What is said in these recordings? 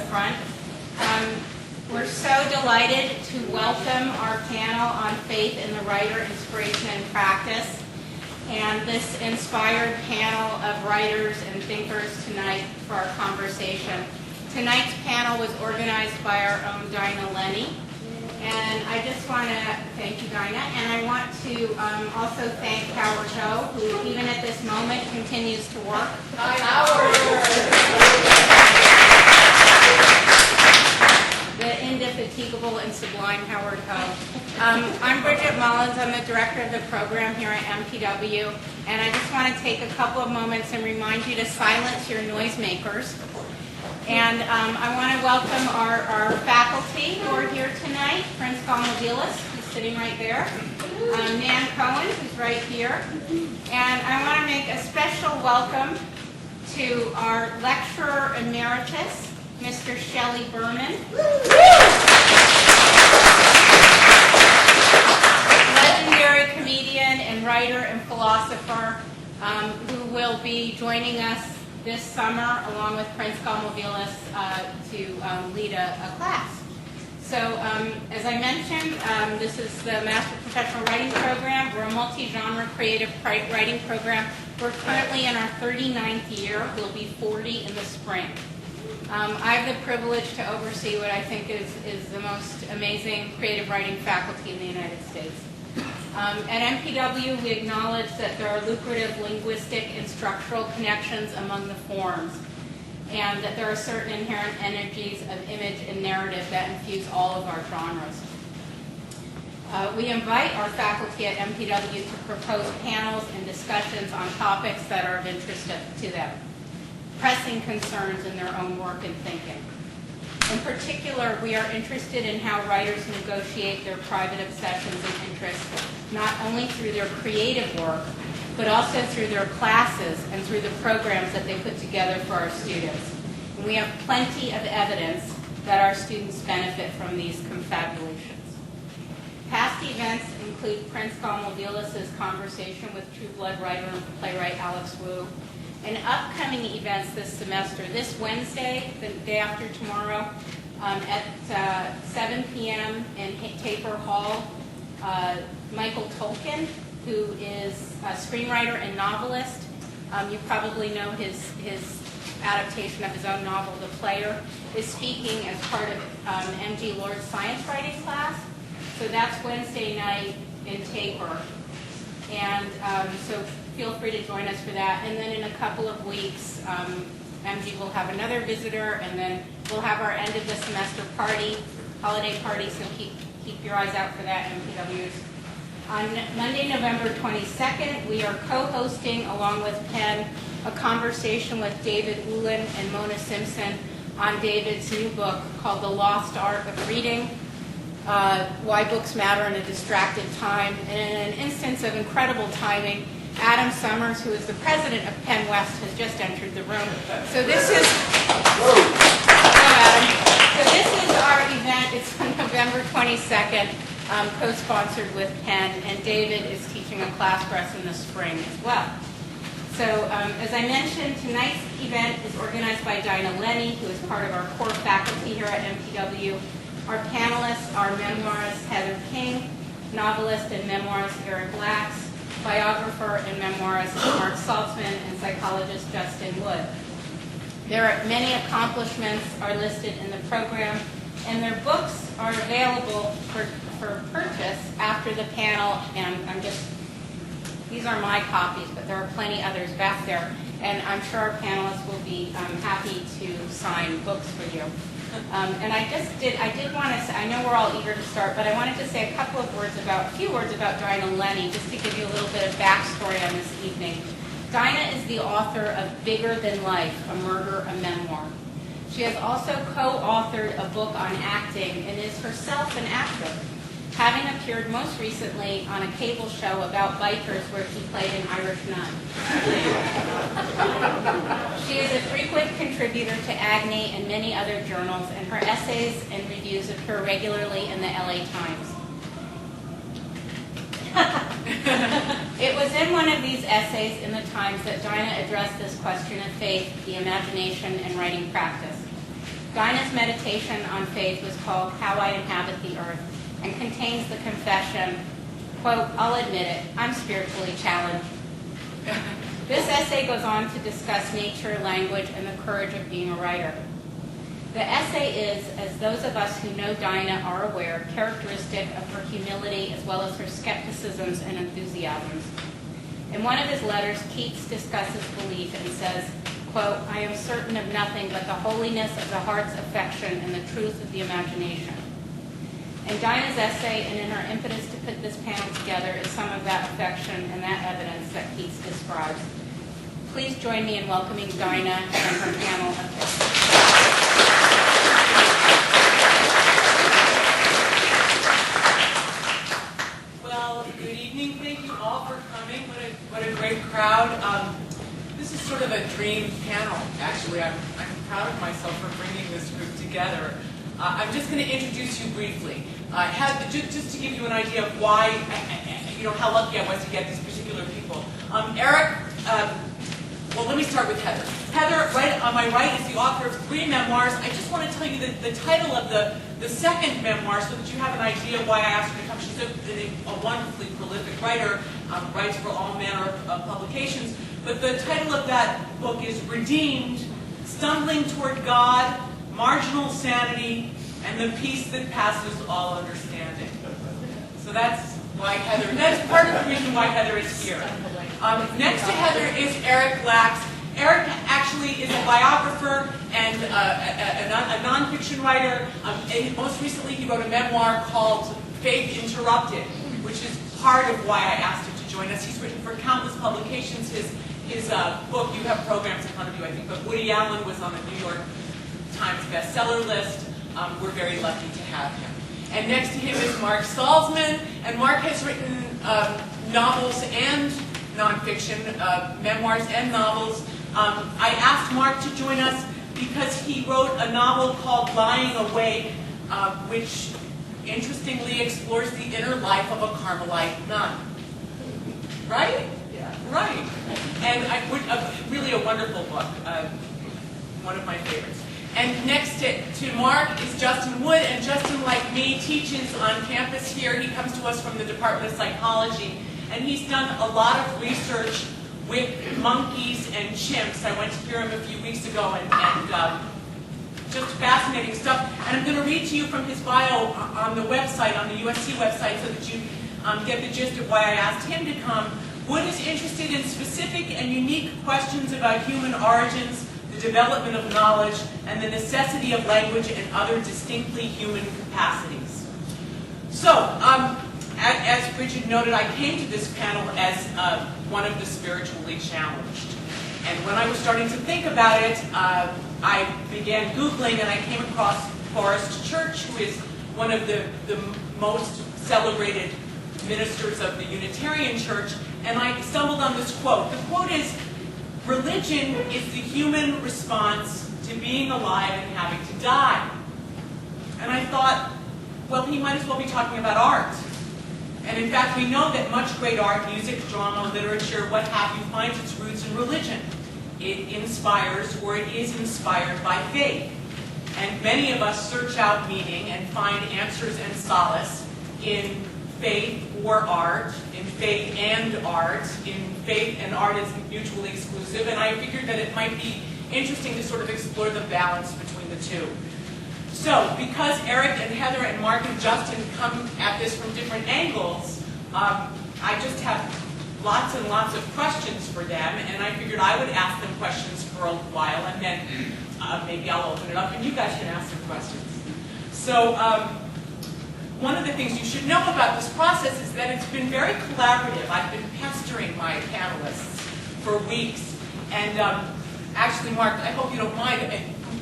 front. We're so delighted to welcome our panel on faith in the writer, inspiration, and practice. And this inspired panel of writers and thinkers tonight for our conversation. Tonight's panel was organized by our own Dinah Lenney. And I just want to thank you, Dinah. And I want to also thank Howard Ho, who even at this moment continues to work. Hi, Howard! The indefatigable and sublime Howard Ho. I'm Bridget Mullins. I'm the director of the program here at MPW. And I just want to take a couple of moments and remind you to silence your noisemakers. And I want to welcome our faculty who are here tonight. Prince Galmobilis, who's sitting right there. Nan Cohen, who's right here. And I want to make a special welcome to our lecturer emeritus, Mr. Shelley Berman. Legendary comedian and writer and philosopher who will be joining us this summer, along with Prince Galmobilis, to lead a class. So, as I mentioned, this is the Master Professional Writing Program. We're a multi-genre creative writing program. We're currently in our 39th year. We'll be 40 in the spring. I have the privilege to oversee what I think is the most amazing creative writing faculty in the United States. At MPW, we acknowledge that there are lucrative linguistic and structural connections among the forms, and that there are certain inherent energies of image and narrative that infuse all of our genres. We invite our faculty at MPW to propose panels and discussions on topics that are of interest to them, pressing concerns in their own work and thinking. In particular, we are interested in how writers negotiate their private obsessions and interests, not only through their creative work, but also through their classes and through the programs that they put together for our students. And we have plenty of evidence that our students benefit from these confabulations. Past events include Prince Galmobilis' conversation with True Blood writer and playwright Alex Wu, and upcoming events this semester. This Wednesday, the day after tomorrow, at 7 p.m. in Taper Hall, Michael Tolkien, who is a screenwriter and novelist. You probably know his adaptation of his own novel, The Player, is speaking as part of M.G. Lord's science writing class. So that's Wednesday night in Taper. And so feel free to join us for that. And then in a couple of weeks, MG will have another visitor, and then we'll have our end of the semester party, holiday party, so keep your eyes out for that, MPWs. On Monday, November 22nd, we are co-hosting, along with Penn, a conversation with David Ulan and Mona Simpson on David's new book called The Lost Art of Reading, Why Books Matter in a Distracted Time. And in an instance of incredible timing, Adam Summers, who is the president of Penn West, has just entered the room. So this is, hello, Adam. So this is our event. It's on November 22nd, co-sponsored with Penn, and David is teaching a class for us in the spring as well. So as I mentioned, tonight's event is organized by Dinah Lenney, who is part of our core faculty here at MPW. Our panelists are memoirist Heather King, novelist and memoirist Eric Lax, biographer and memoirist Mark Salzman, and psychologist Justin Wood. Their many accomplishments are listed in the program, and their books are available for purchase after the panel, and these are my copies, but there are plenty others back there, and I'm sure our panelists will be happy to sign books for you. And I did want to say, I know we're all eager to start, but I wanted to say a few words about Dinah Lenney, just to give you a little bit of backstory on this evening. Dinah is the author of Bigger Than Life, A Murder, a Memoir. She has also co-authored a book on acting and is herself an actor, having appeared most recently on a cable show about bikers where she played an Irish nun. She is a frequent contributor to Agni and many other journals, and her essays and reviews appear regularly in the LA Times. It was in one of these essays in the Times that Dinah addressed this question of faith, the imagination, and writing practice. Dinah's meditation on faith was called How I Inhabit the Earth and contains the confession, quote, "I'll admit it, I'm spiritually challenged." This essay goes on to discuss nature, language, and the courage of being a writer. The essay is, as those of us who know Dinah are aware, characteristic of her humility as well as her skepticisms and enthusiasms. In one of his letters, Keats discusses belief and says, quote, "I am certain of nothing but the holiness of the heart's affection and the truth of the imagination." In Dinah's essay and in her impetus to put this panel together is some of that affection and that evidence that Keats describes. Please join me in welcoming Dinah and her panel of guests. Well, good evening. Thank you all for coming. What a great crowd. This is sort of a dream panel, actually. I'm proud of myself for bringing this group together. I'm just going to introduce you briefly. Just to give you an idea of why, how lucky I was to get these particular people. Eric, well, let me start with Heather. Heather, right on my right, is the author of 3 memoirs. I just want to tell you the title of the second memoir so that you have an idea why I asked her to come. She's a wonderfully prolific writer, writes for all manner of publications. But the title of that book is Redeemed, Stumbling Toward God, Marginal, Sanity, and the Peace That Passes All Understanding. So that's why Heather, that's part of the reason why Heather is here. Next to Heather is Eric Lax. Eric actually is a biographer and a nonfiction writer. And most recently he wrote a memoir called Faith Interrupted, which is part of why I asked him to join us. He's written for countless publications. His book, you have programs in front of you, I think, but Woody Allen was on the New York Times bestseller list. We're very lucky to have him. And next to him is Mark Salzman, and Mark has written novels and nonfiction, memoirs and novels. I asked Mark to join us because he wrote a novel called Lying Awake, which interestingly explores the inner life of a Carmelite nun. Right? Yeah. Right. And really a wonderful book, one of my favorites. And next to Mark is Justin Wood, and Justin, like me, teaches on campus here. He comes to us from the Department of Psychology, and he's done a lot of research with monkeys and chimps. I went to hear him a few weeks ago, and just fascinating stuff. And I'm going to read to you from his bio on the website, on the USC website, so that you get the gist of why I asked him to come. Wood is interested in specific and unique questions about human origins, the development of knowledge, and the necessity of language and other distinctly human capacities. So, as Bridget noted, I came to this panel as one of the spiritually challenged. And when I was starting to think about it, I began Googling, and I came across Parched Church, who is one of the most celebrated ministers of the Unitarian Church, and I stumbled on this quote. The quote is, "Religion is the human response to being alive and having to die." And I thought, well, he might as well be talking about art. And in fact, we know that much great art, music, drama, literature, what have you, finds its roots in religion. It inspires, or it is inspired by faith. And many of us search out meaning and find answers and solace in faith or art, in faith and art, in faith and art is mutually exclusive, and I figured that it might be interesting to sort of explore the balance between the two. So, because Eric and Heather and Mark and Justin come at this from different angles, I just have lots and lots of questions for them, and I figured I would ask them questions for a while, and then maybe I'll open it up, and you guys can ask some questions. So, one of the things you should know about this process is that it's been very collaborative. I've been pestering my panelists for weeks. And actually, Mark, I hope you don't mind,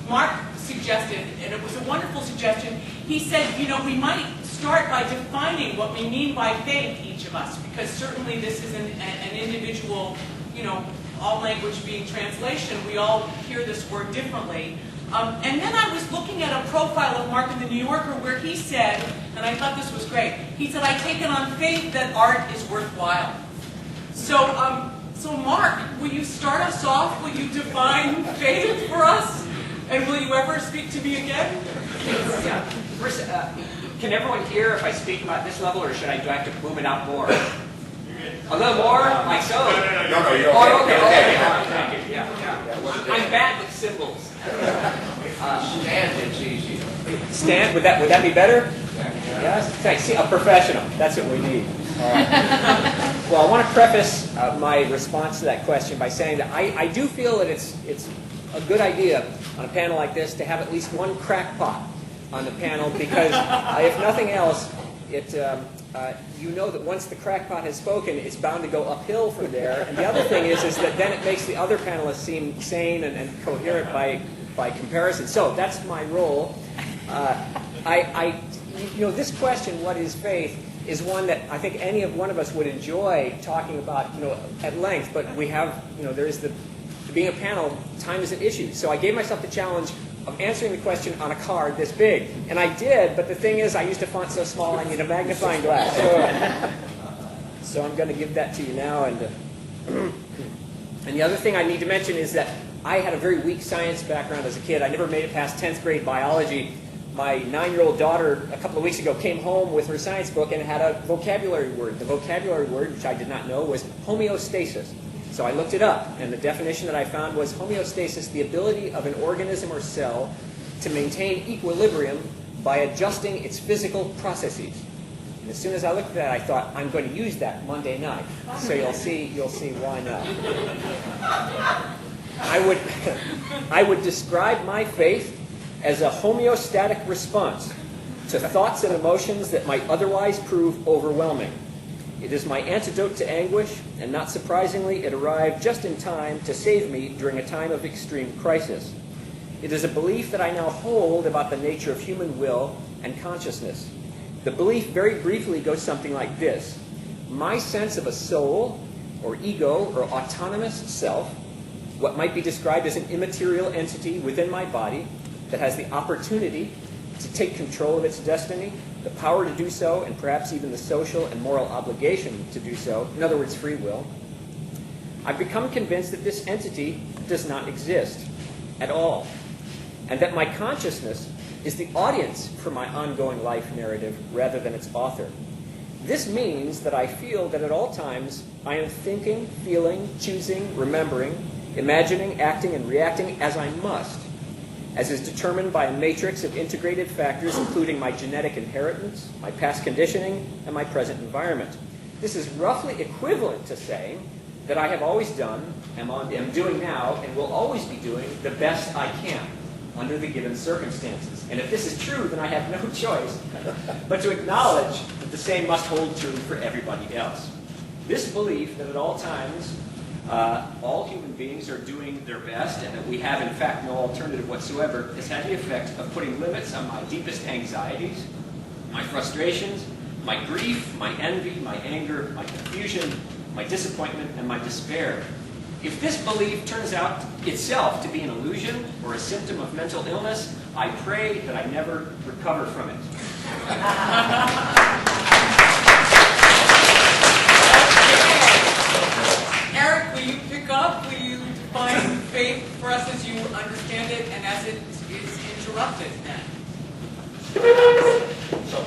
Mark suggested, and it was a wonderful suggestion, he said, we might start by defining what we mean by faith, each of us, because certainly this is an individual, all language being translation, we all hear this word differently. And then I was looking at a profile of Mark in the New Yorker where he said, and I thought this was great, he said, "I take it on faith that art is worthwhile." So Mark, will you start us off? Will you define faith for us? And will you ever speak to me again? Yeah. First, can everyone hear if I speak about this level, or do I have to boom it out more? A little more? Like so? No, you're okay. Oh, okay. You're okay. All right, thank you. Yeah. I'm bad with symbols. Stand, it's easy. Stand? Would that be better? Yes? Thanks. See, a professional. That's what we need. All right. Well, I want to preface my response to that question by saying that I do feel that it's a good idea on a panel like this to have at least one crackpot on the panel, because if nothing else, you know that once the crackpot has spoken, it's bound to go uphill from there. And the other thing is that then it makes the other panelists seem sane and coherent by comparison. So that's my role. This question, what is faith, is one that I think any one of us would enjoy talking about, at length. But we have, being a panel, time is an issue. So I gave myself the challenge of answering the question on a card this big. And I did, but the thing is, I used a font so small I need a magnifying glass. So I'm going to give that to you now. And the other thing I need to mention is that I had a very weak science background as a kid. I never made it past 10th grade biology. My 9-year-old daughter, a couple of weeks ago, came home with her science book and had a vocabulary word. The vocabulary word, which I did not know, was homeostasis. So I looked it up, and the definition that I found was homeostasis, the ability of an organism or cell to maintain equilibrium by adjusting its physical processes. And as soon as I looked at that, I thought, I'm going to use that Monday night. So you'll see why not. I would describe my faith as a homeostatic response to thoughts and emotions that might otherwise prove overwhelming. It is my antidote to anguish, and not surprisingly, it arrived just in time to save me during a time of extreme crisis. It is a belief that I now hold about the nature of human will and consciousness. The belief very briefly goes something like this. My sense of a soul, or ego, or autonomous self, what might be described as an immaterial entity within my body that has the opportunity to take control of its destiny, the power to do so, and perhaps even the social and moral obligation to do so, in other words, free will. I've become convinced that this entity does not exist at all, and that my consciousness is the audience for my ongoing life narrative rather than its author. This means that I feel that at all times I am thinking, feeling, choosing, remembering, imagining, acting, and reacting as I must, as is determined by a matrix of integrated factors including my genetic inheritance, my past conditioning, and my present environment. This is roughly equivalent to saying that I have always done, am doing now, and will always be doing the best I can under the given circumstances. And if this is true, then I have no choice but to acknowledge that the same must hold true for everybody else. This belief that at all times all human beings are doing their best and that we have, in fact, no alternative whatsoever has had the effect of putting limits on my deepest anxieties, my frustrations, my grief, my envy, my anger, my confusion, my disappointment, and my despair. If this belief turns out itself to be an illusion or a symptom of mental illness, I pray that I never recover from it. Eric, will you pick up? Will you define faith for us as you understand it and as it is interrupted then? So,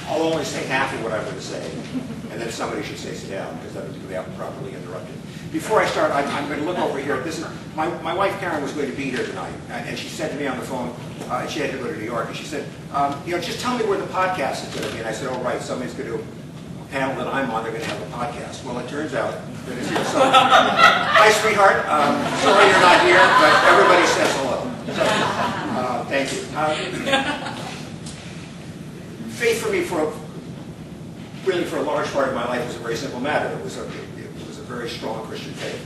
I'll only say half of what I'm going to say, and then somebody should say sit down, because that would be properly interrupted. Before I start, I'm going to look over here. This is my wife Karen was going to be here tonight, and she said to me on the phone, she had to go to New York, and she said, just tell me where the podcast is going to be. And I said, oh, right, somebody's going to do a panel that I'm on, they're going to have a podcast. Well, it turns out that it's here. So, hi, sweetheart. Sorry you're not here, but everybody says hello. So, thank you. Faith for me, for a large part of my life, was a very simple matter. It was a very strong Christian faith.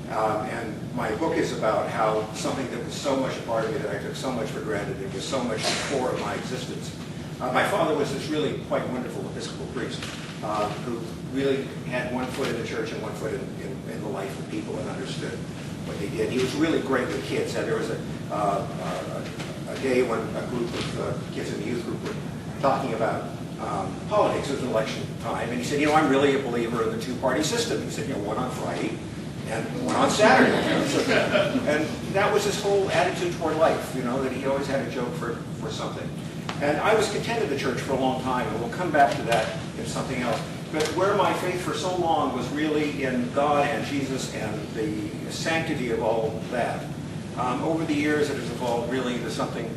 And my book is about how something that was so much a part of me that I took so much for granted, it was so much the core of my existence. My father was this really quite wonderful Episcopal priest who really had one foot in the church and one foot in the life of people and understood what they did. He was really great with kids. And there was a day when a group of kids in the youth group were talking about politics. It was election time, and he said, I'm really a believer in the two-party system. He said, one on Friday and one on Saturday. And that was his whole attitude toward life, that he always had a joke for something. And I was content in the church for a long time, and we'll come back to that in something else. But where my faith for so long was really in God and Jesus and the sanctity of all that. Over the years, it has evolved really into something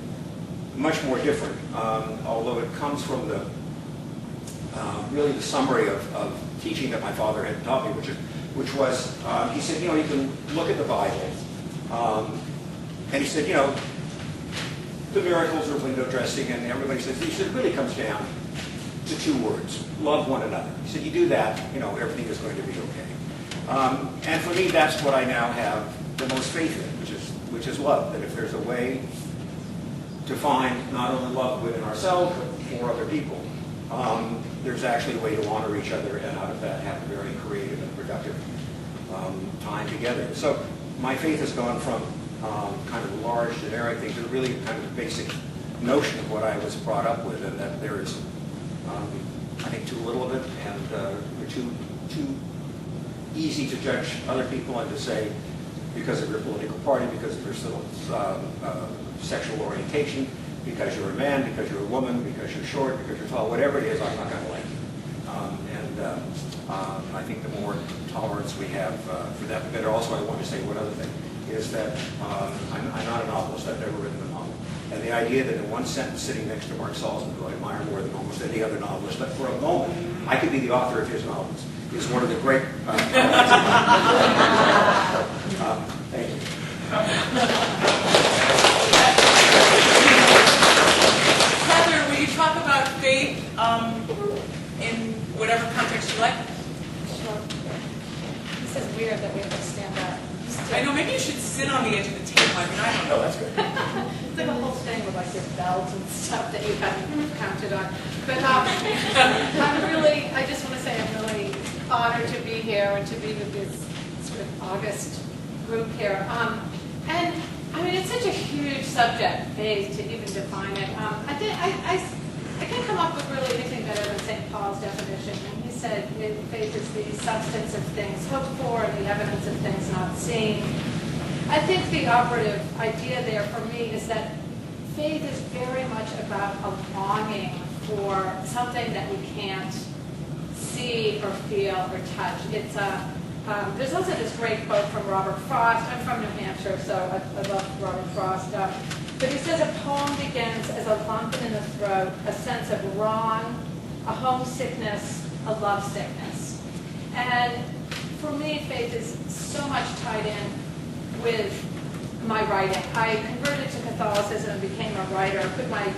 much more different, although it comes from really the summary of teaching that my father had taught me, which was, he said, you can look at the Bible, and he said, the miracles are window dressing, and everybody says, he said, it really comes down to 2 words: love one another. He said, you do that, everything is going to be okay. And for me, that's what I now have the most faith in, which is love. That if there's a way to find not only love within ourselves, but for other people, there's actually a way to honor each other, and out of that have a very creative and productive time together. So my faith has gone from kind of a large generic thing to really kind of a basic notion of what I was brought up with, and that there is, I think, too little of it, and we're too easy to judge other people and to say, because of your political party, because of your sexual orientation, because you're a man, because you're a woman, because you're short, because you're tall, whatever it is, I'm not going to like you. I think the more tolerance we have for that, the better. Also, I want to say one other thing, is that I'm not a novelist. I've never written a novel. And the idea that in one sentence, sitting next to Mark Salzman, who I admire more than almost any other novelist, that for a moment I could be the author of his novels, is one of the great... thank you. Heather, will you talk about faith in whatever context you like? Sure. This is weird that we have to stand up. I know, maybe you should sit on the edge of the table. I mean, I don't know. Oh, that's good. It's like a whole thing with like your belts and stuff that you haven't counted on. But I just want to say I'm really honored to be here and to be with this sort of August group here. And I mean, it's such a huge subject, faith, to even define it. I can't come up with really anything better than St. Paul's definition. And he said faith is the substance of things hoped for and the evidence of things not seen. I think the operative idea there for me is that faith is very much about a longing for something that we can't see or feel or touch. It's there's also this great quote from Robert Frost. I'm from New Hampshire, so I love Robert Frost. But he says a poem begins as a lump in the throat, a sense of wrong, a homesickness, a lovesickness. And for me, faith is so much tied in with my writing. I converted to Catholicism and became a writer, quit my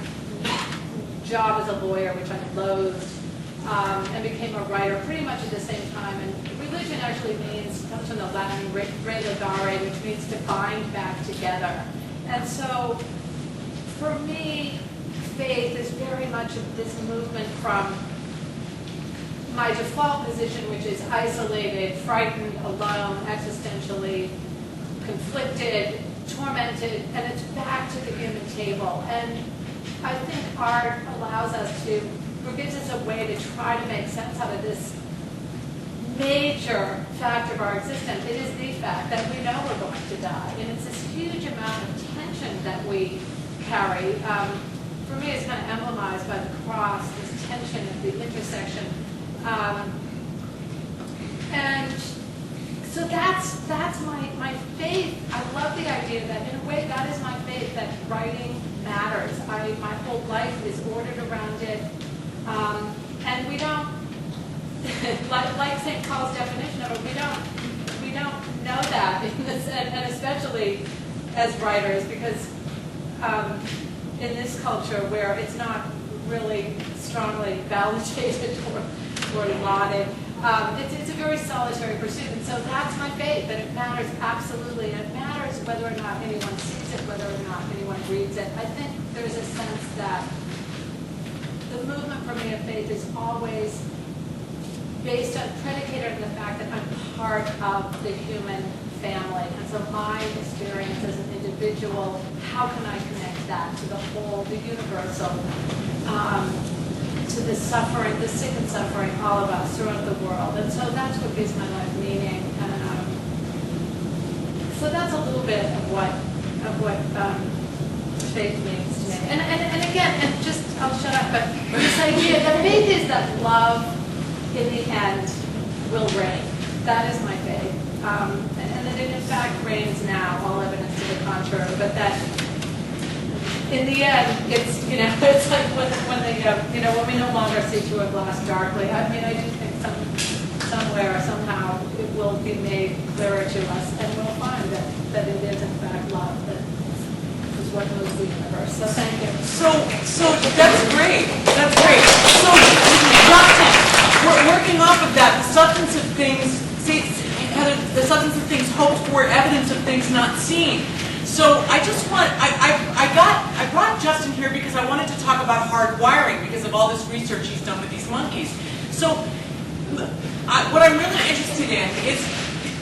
job as a lawyer, which I loathed, and became a writer pretty much at the same time. And religion actually comes from the Latin religare, which means to bind back together. And so, for me, faith is very much of this movement from my default position, which is isolated, frightened, alone, existentially conflicted, tormented, and it's back to the human table. And I think art allows us to, or gives us a way to try to make sense out of this major fact of our existence. It is the fact that we know we're going to die, and it's this huge amount of tension that we carry. For me, it's kind of emblemized by the cross, this tension at the intersection. And so that's my faith. I love the idea that, in a way, that is my faith, that writing matters. My whole life is ordered around it. And we don't, like St. Paul's definition of it, we don't know that, and especially as writers, because in this culture where it's not really strongly validated or lauded, it's a very solitary pursuit. And so that's my faith, that it matters absolutely, and it matters whether or not anyone sees it, whether or not anyone reads it. I think there's a sense that the movement for me of faith is always based on, predicated on the fact that I'm part of the human family. And so my experience as an individual, how can I connect that to the whole, the universal, to the suffering, the sick and suffering, all of us throughout the world. And so that's what gives my life meaning. And so that's a little bit of what of what faith means to me. And again, and just, I'll shut up, but this idea that faith is that love in the end will reign. That is my faith. And that it in fact reigns now, all evidence to the contrary, but that in the end, it's, it's like when we no longer see through a glass darkly. I mean, I do think somewhere, somehow, it will be made clearer to us, and we'll find that it is in fact love that is what moves the universe. So thank you. So that's great. That's great. So, Dawkins, we're working off of that. The substance of things, the substance of things hoped for, evidence of things not seen. So I just want, I brought Justin here because I wanted to talk about hard wiring because of all this research he's done with these monkeys. So what I'm really interested in is,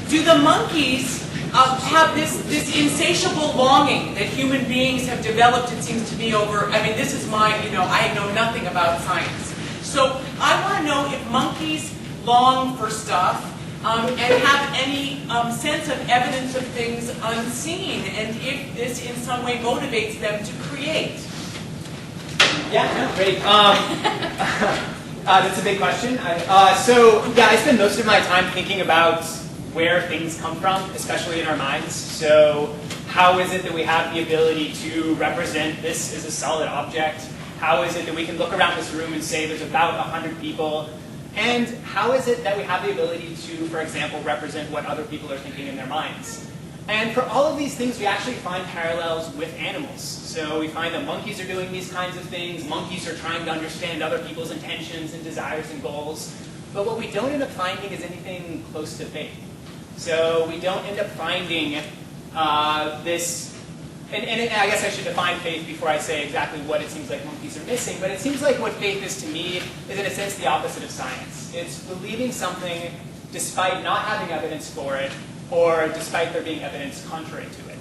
do the monkeys have this insatiable longing that human beings have developed, it seems to me, over, I mean, this is my, I know nothing about science. So I want to know if monkeys long for stuff, and have any sense of evidence of things unseen, and if this in some way motivates them to create. Yeah, no, great. That's a big question. So I spend most of my time thinking about where things come from, especially in our minds. So how is it that we have the ability to represent this as a solid object? How is it that we can look around this room and say there's about 100 people? And how is it that we have the ability to, for example, represent what other people are thinking in their minds? And for all of these things, we actually find parallels with animals. So we find that monkeys are doing these kinds of things. Monkeys are trying to understand other people's intentions and desires and goals. But what we don't end up finding is anything close to faith. So we don't end up finding this. And I guess I should define faith before I say exactly what it seems like monkeys are missing. But it seems like what faith is to me is, in a sense, the opposite of science. It's believing something despite not having evidence for it, or despite there being evidence contrary to it.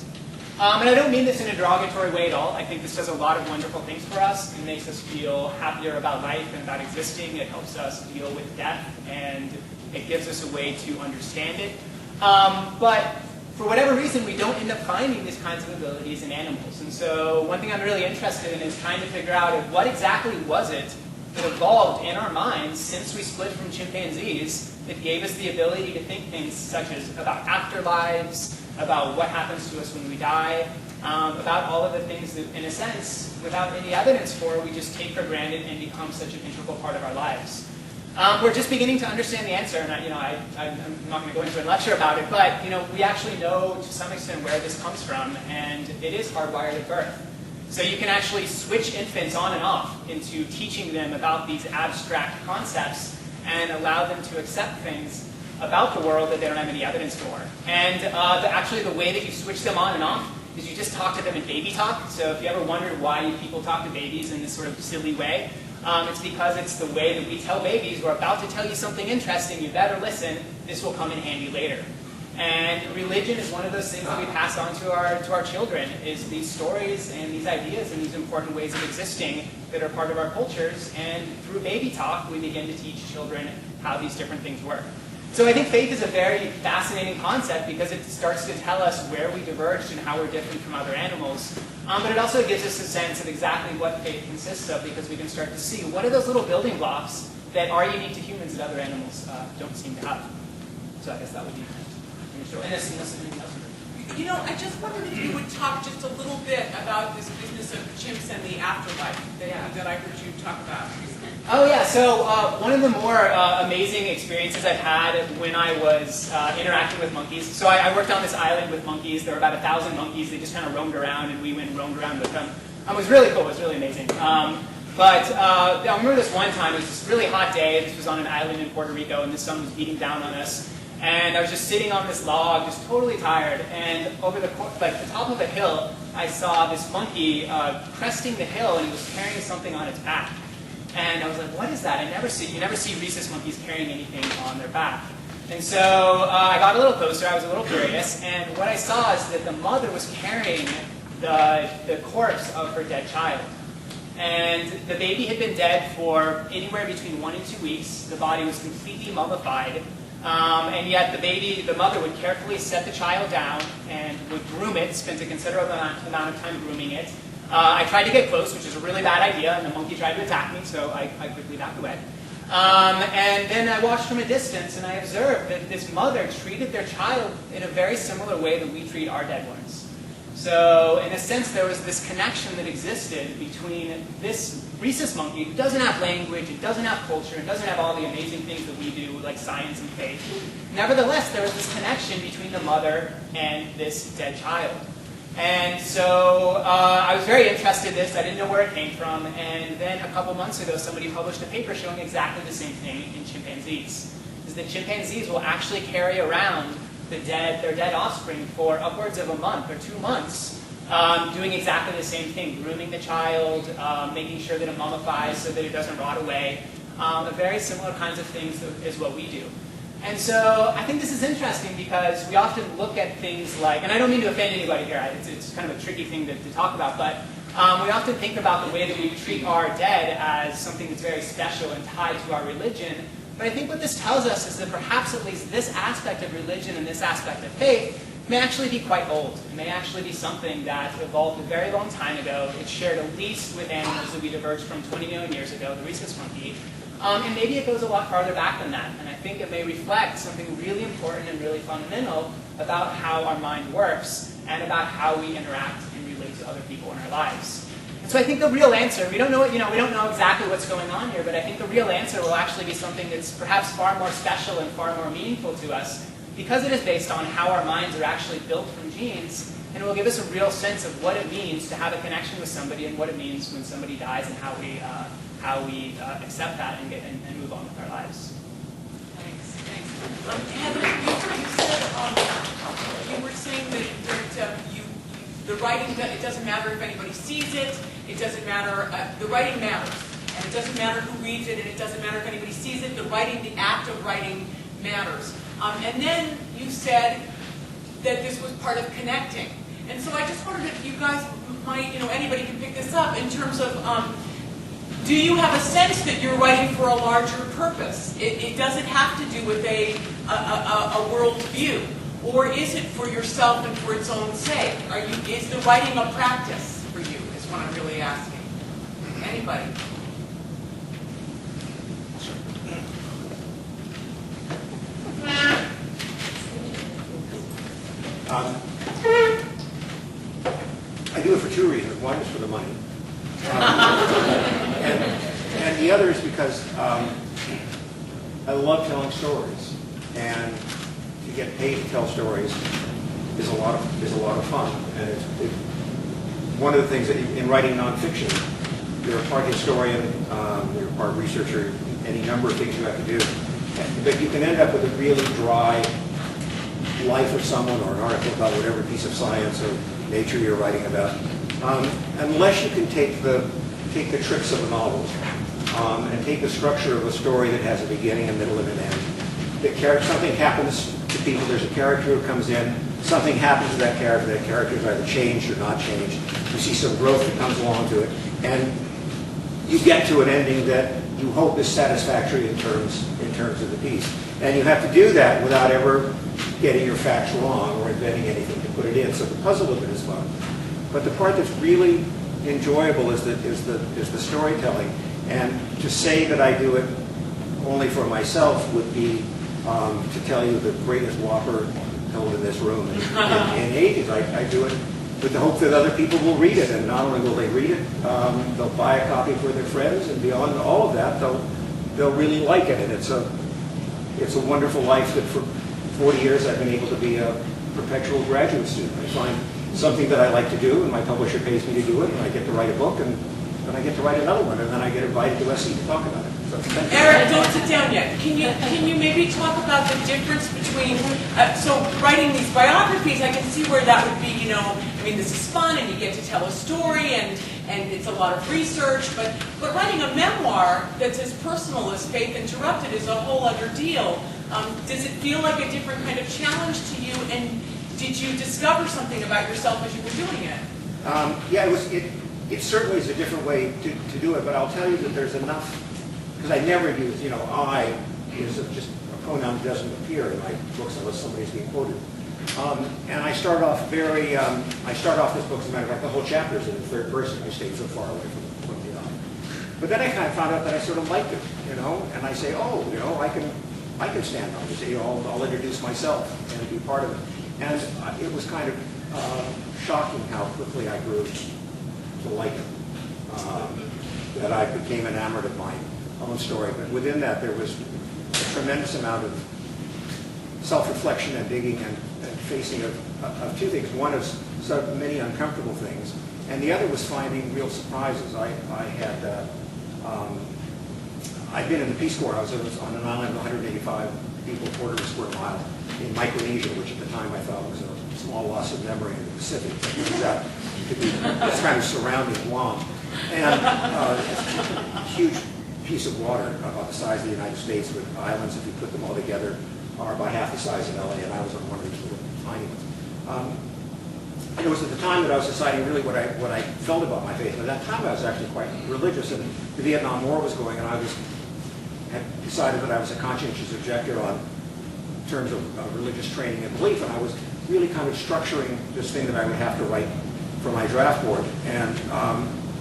And I don't mean this in a derogatory way at all. I think this does a lot of wonderful things for us. It makes us feel happier about life and about existing. It helps us deal with death, and it gives us a way to understand it. But for whatever reason, we don't end up finding these kinds of abilities in animals. And so one thing I'm really interested in is trying to figure out what exactly was it that evolved in our minds since we split from chimpanzees that gave us the ability to think things such as about afterlives, about what happens to us when we die, about all of the things that, in a sense, without any evidence for, we just take for granted and become such an integral part of our lives. We're just beginning to understand the answer, and I'm not going to go into a lecture about it, but we actually know to some extent where this comes from, and it is hardwired at birth. So you can actually switch infants on and off into teaching them about these abstract concepts and allow them to accept things about the world that they don't have any evidence for. And actually the way that you switch them on and off is you just talk to them in baby talk. So if you ever wondered why people talk to babies in this sort of silly way, it's because it's the way that we tell babies, we're about to tell you something interesting, you better listen, this will come in handy later. And religion is one of those things that we pass on to our children, is these stories and these ideas and these important ways of existing that are part of our cultures. And through baby talk, we begin to teach children how these different things work. So I think faith is a very fascinating concept because it starts to tell us where we diverged and how we're different from other animals. But it also gives us a sense of exactly what faith consists of, because we can start to see what are those little building blocks that are unique to humans that other animals don't seem to have. So I guess that would be I just wondered if you would talk just a little bit about this business of chimps and the afterlife that I heard you talk about. Oh yeah, so one of the more amazing experiences I've had when I was interacting with monkeys. So I worked on this island with monkeys. There were about 1,000 monkeys. They just kind of roamed around, and we went and roamed around with them. It was really cool. It was really amazing. But I remember this one time. It was this really hot day. This was on an island in Puerto Rico, and the sun was beating down on us. And I was just sitting on this log, just totally tired. And over the top of a hill, I saw this monkey cresting the hill, and he was carrying something on its back. And I was like, what is that? You never see rhesus monkeys carrying anything on their back. And so I got a little closer. I was a little curious. And what I saw is that the mother was carrying the corpse of her dead child. And the baby had been dead for anywhere between 1 and 2 weeks. The body was completely mummified. And yet the mother would carefully set the child down and would groom it, spent a considerable amount of time grooming it. I tried to get close, which is a really bad idea, and the monkey tried to attack me, so I quickly backed away. And then I watched from a distance, and I observed that this mother treated their child in a very similar way that we treat our dead ones. So, in a sense, there was this connection that existed between this rhesus monkey, who doesn't have language, it doesn't have culture, it doesn't have all the amazing things that we do, like science and faith. Nevertheless, there was this connection between the mother and this dead child. And so I was very interested in this. I didn't know where it came from. And then a couple months ago, somebody published a paper showing exactly the same thing in chimpanzees. Is that chimpanzees will actually carry around their dead offspring for upwards of a month or 2 months, doing exactly the same thing, grooming the child, making sure that it mummifies so that it doesn't rot away. Very similar kinds of things is what we do. And so I think this is interesting because we often look at things like, and I don't mean to offend anybody here, it's kind of a tricky thing to talk about, but we often think about the way that we treat our dead as something that's very special and tied to our religion. But I think what this tells us is that perhaps at least this aspect of religion and this aspect of faith may actually be quite old. It may actually be something that evolved a very long time ago. It's shared at least with animals that we diverged from 20 million years ago, the rhesus monkey. And maybe it goes a lot farther back than that. And I think it may reflect something really important and really fundamental about how our mind works and about how we interact and relate to other people in our lives. And so I think the real answer, we don't know exactly what's going on here, but I think the real answer will actually be something that's perhaps far more special and far more meaningful to us because it is based on how our minds are actually built from genes, and it will give us a real sense of what it means to have a connection with somebody and what it means when somebody dies and how we accept that and move on with our lives. Thanks. Heather, you were saying that the writing, it doesn't matter if anybody sees it, it doesn't matter, the writing matters. And it doesn't matter who reads it, and it doesn't matter if anybody sees it, the act of writing matters. And then you said that this was part of connecting. And so I just wondered if you guys might, anybody can pick this up in terms of, do you have a sense that you're writing for a larger purpose? It doesn't have to do with a world view. Or is it for yourself and for its own sake? Is the writing a practice for you, is what I'm really asking. Anybody? I do it for 2 reasons. One is for the money. And the other is because I love telling stories. And to get paid to tell stories is a lot of fun. And it's one of the things that in writing nonfiction, you're a part historian, you're a part researcher, any number of things you have to do. But you can end up with a really dry life of someone or an article about whatever piece of science or nature you're writing about, unless you can take the tricks of a novel and take the structure of a story that has a beginning, a middle, and an end. Something happens to people. There's a character who comes in. Something happens to that character. That character is either changed or not changed. You see some growth that comes along to it, and you get to an ending that you hope is satisfactory in terms of the piece. And you have to do that without ever getting your facts wrong or inventing anything to put it in. So the puzzle of it is fun. But the part that's really enjoyable is the storytelling. And to say that I do it only for myself would be to tell you the greatest whopper held in this room in ages. I do it with the hope that other people will read it, and not only will they read it, they'll buy a copy for their friends, and beyond all of that, they'll really like it. And it's a wonderful life that for 40 years I've been able to be a perpetual graduate student. I find something that I like to do, and my publisher pays me to do it, and I get to write a book, and then I get to write another one, and then I get invited to SC to talk about it. So, Eric, don't sit down yet. Can you maybe talk about the difference between, so writing these biographies, I can see where that would be, this is fun, and you get to tell a story, and it's a lot of research, but writing a memoir that's as personal as Faith Interrupted is a whole other deal. Does it feel like a different kind of challenge to you, and did you discover something about yourself as you were doing it? Yeah, it certainly is a different way to do it, but I'll tell you that there's enough, because I never use, I is just a pronoun doesn't appear in my books unless somebody's being quoted. And I start off this book, as a matter of fact, the whole chapter is in the third person. I stayed so far away from the I. But then I kind of found out that I sort of liked it, and I say, oh, I can stand on this. I'll introduce myself and be part of it. And it was kind of shocking how quickly I grew to like it. That I became enamored of my own story. But within that, there was a tremendous amount of self-reflection and digging and facing of two things. One is sort of many uncomfortable things, and the other was finding real surprises. I'd been in the Peace Corps. I was on an island of 185 people, quarter of a square mile, in Micronesia, which at the time I thought was a small loss of memory in the Pacific. It turns out to be this kind of surrounding Guam. And a huge piece of water about the size of the United States, with islands, if you put them all together, are about half the size of LA, and I was on one of these little tiny ones. And it was at the time that I was deciding really what I felt about my faith. And at that time I was actually quite religious, and the Vietnam War was going, and I had decided that I was a conscientious objector on terms of religious training and belief, and I was really kind of structuring this thing that I would have to write for my draft board. And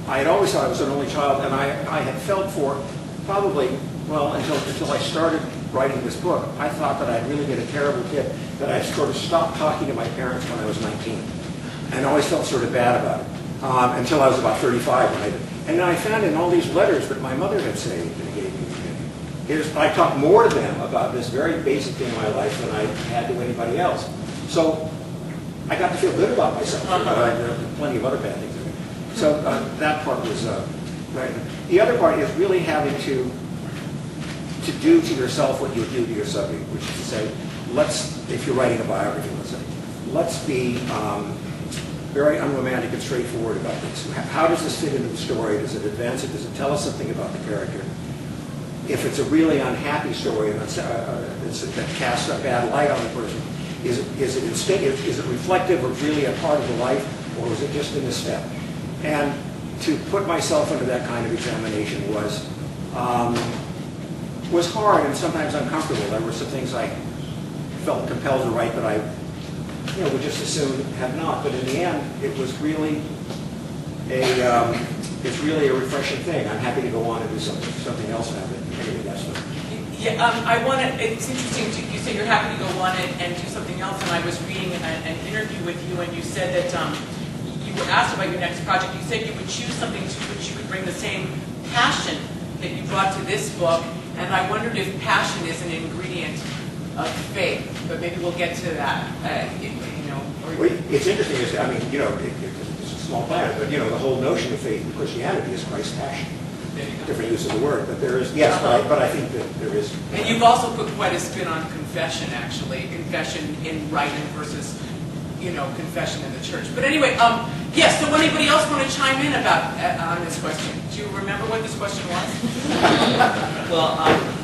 I had always thought I was an only child, and I had felt for probably, well, until I started writing this book, I thought that I'd really been a terrible kid, that I sort of stopped talking to my parents when I was 19. And I always felt sort of bad about it, until I was about 35 when I did. And then I found in all these letters that my mother had saved and gave me, I talked more to them about this very basic thing in my life than I had to anybody else. So I got to feel good about myself, but I had plenty of other bad things in it. So that part was right. The other part is really having to do to yourself what you would do to your subject, which is to say, if you're writing a biography, let's be very unromantic and straightforward about this. How does this fit into the story? Does it advance it? Does it tell us something about the character? If it's a really unhappy story and that casts a bad light on the person, is it instinctive? Is it reflective of really a part of the life, or is it just a misstep? And to put myself under that kind of examination was hard and sometimes uncomfortable. There were some things I felt compelled to write that I would just as soon have not. But in the end, it was really it's really a refreshing thing. I'm happy to go on and do something else now. But anyway, that's the... Yeah, it's interesting, you say you're happy to go on and do something else, and I was reading an interview with you, and you said that you were asked about your next project. You said you would choose something to which you could bring the same passion that you brought to this book, and I wondered if passion is an ingredient of faith, but maybe we'll get to that. Well, it's interesting. It's a small planet, but the whole notion of faith in Christianity is Christ's passion. Different use of the word, but there is, yes, but I think that there is. And you've also put quite a spin on confession, actually. Confession in writing versus, confession in the church. But anyway, yes, so anybody else want to chime in on this question? Do you remember what this question was? Well,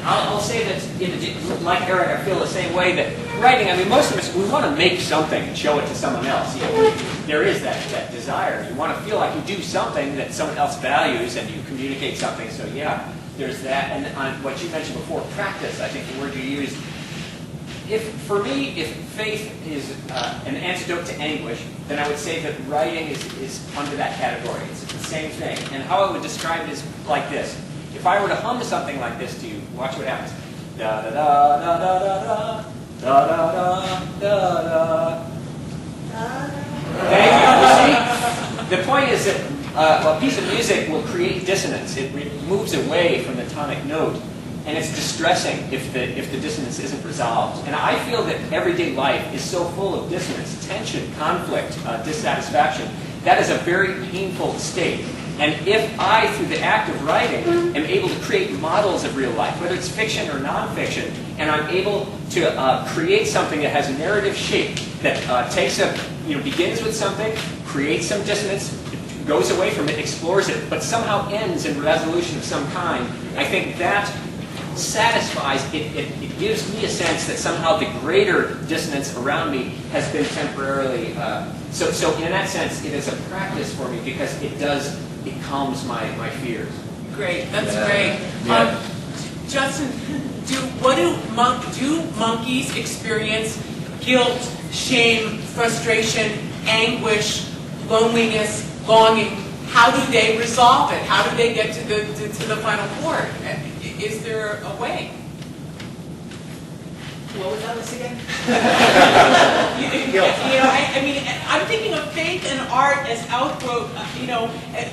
I'll say that, like Eric, I feel the same way that writing, most of us, we want to make something and show it to someone else. There is that desire. You want to feel like you do something that someone else values and you communicate something. So yeah, there's that. And on what you mentioned before, practice, I think the word you used. For me, if faith is an antidote to anguish, then I would say that writing is under that category. It's the same thing. And how I would describe it is like this. If I were to hum something like this to you, watch what happens. Da da da da da da da da da da da. Thank you. The point is that a piece of music will create dissonance. It moves away from the tonic note. And it's distressing if the dissonance isn't resolved. And I feel that everyday life is so full of dissonance, tension, conflict, dissatisfaction. That is a very painful state. And if I, through the act of writing, am able to create models of real life, whether it's fiction or nonfiction, and I'm able to create something that has narrative shape, that begins with something, creates some dissonance, goes away from it, explores it, but somehow ends in resolution of some kind, I think that satisfies, it gives me a sense that somehow the greater dissonance around me has been temporarily, so in that sense it is a practice for me because it calms my fears. Great, that's great. Yeah. Justin, do monkeys experience guilt, shame, frustration, anguish, loneliness, longing? How do they resolve it? How do they get to the final chord? Is there a way? What was that list again? I mean, I'm thinking of faith and art as outgrowth.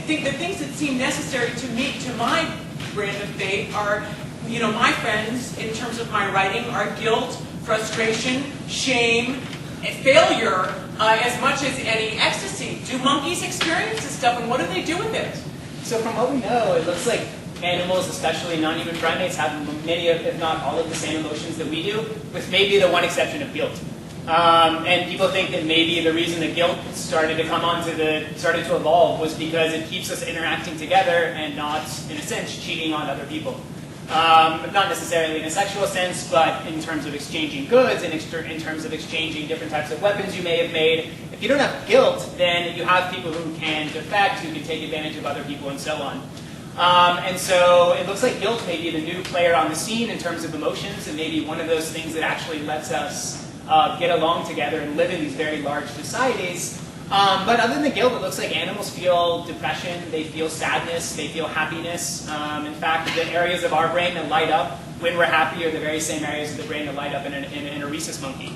The things that seem necessary to me, to my brand of faith, are, my friends in terms of my writing are guilt, frustration, shame, and failure, as much as any ecstasy. Do monkeys experience this stuff, and what do they do with it? So from what we know, it looks like animals, especially non-human primates, have many, if not all, of the same emotions that we do, with maybe the one exception of guilt. And people think that maybe the reason that guilt started to evolve was because it keeps us interacting together and not, in a sense, cheating on other people. Not necessarily in a sexual sense, but in terms of exchanging goods and in terms of exchanging different types of weapons you may have made. If you don't have guilt, then you have people who can defect, who can take advantage of other people, and so on. And so it looks like guilt may be the new player on the scene in terms of emotions, and maybe one of those things that actually lets us get along together and live in these very large societies. But other than guilt, it looks like animals feel depression, they feel sadness, they feel happiness. In fact, the areas of our brain that light up when we're happy are the very same areas of the brain that light up in a rhesus monkey.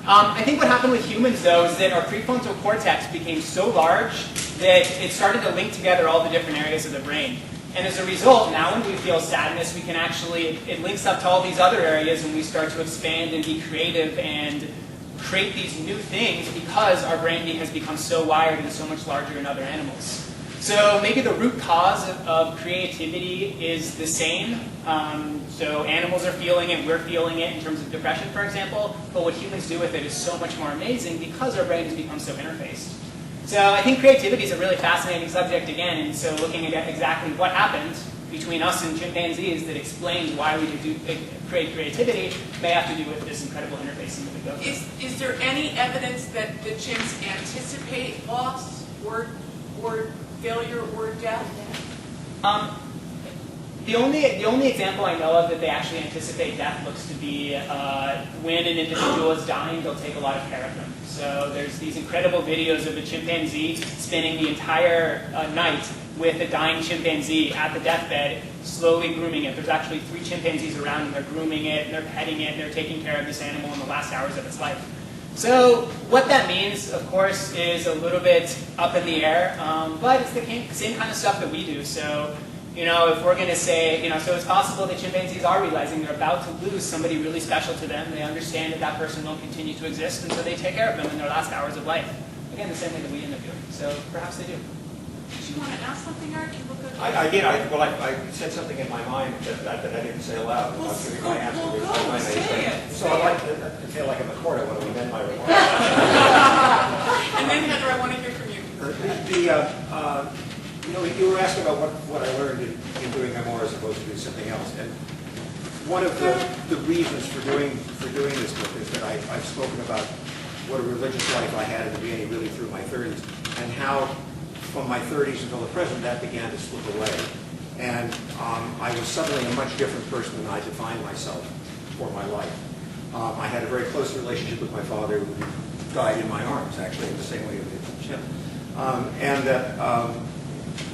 I think what happened with humans, though, is that our prefrontal cortex became so large that it started to link together all the different areas of the brain. And as a result, now when we feel sadness, we can actually, it links up to all these other areas, and we start to expand and be creative and create these new things because our brain has become so wired and so much larger in other animals. So maybe the root cause of creativity is the same. So animals are feeling it, we're feeling it in terms of depression, for example, but what humans do with it is so much more amazing because our brain has become so interfaced. So I think creativity is a really fascinating subject again, and so looking at exactly what happened between us and chimpanzees that explains why we create creativity may have to do with this incredible interfacing that we go through. Is there any evidence that the chimps anticipate loss or failure or death? The only example I know of that they actually anticipate death looks to be when an individual is dying, they'll take a lot of care of them. So there's these incredible videos of a chimpanzee spending the entire night with a dying chimpanzee at the deathbed, slowly grooming it. There's actually 3 chimpanzees around, and they're grooming it, and they're petting it, and they're taking care of this animal in the last hours of its life. So what that means, of course, is a little bit up in the air, but it's the same kind of stuff that we do. So, if we're going to say, so it's possible that chimpanzees are realizing they're about to lose somebody really special to them. They understand that that person won't continue to exist, and so they take care of them in their last hours of life. Again, the same way that we end up doing. So perhaps they do. Did you want to ask something, Eric? You look good. I did. I said something in my mind that I didn't say aloud. Well, I'll give you my answer. go, say it. So I like to feel like I'm a court. I want to amend my remarks. And then, Heather, I want to hear from you. You were asking about what I learned in doing memoirs as opposed to doing something else. And one of the reasons for doing this book is that I've spoken about what a religious life I had in the beginning, really through my 30s, and how from my 30s until the present that began to slip away. And I was suddenly a much different person than I defined myself for my life. I had a very close relationship with my father, who died in my arms, actually, in the same way as Jim. And that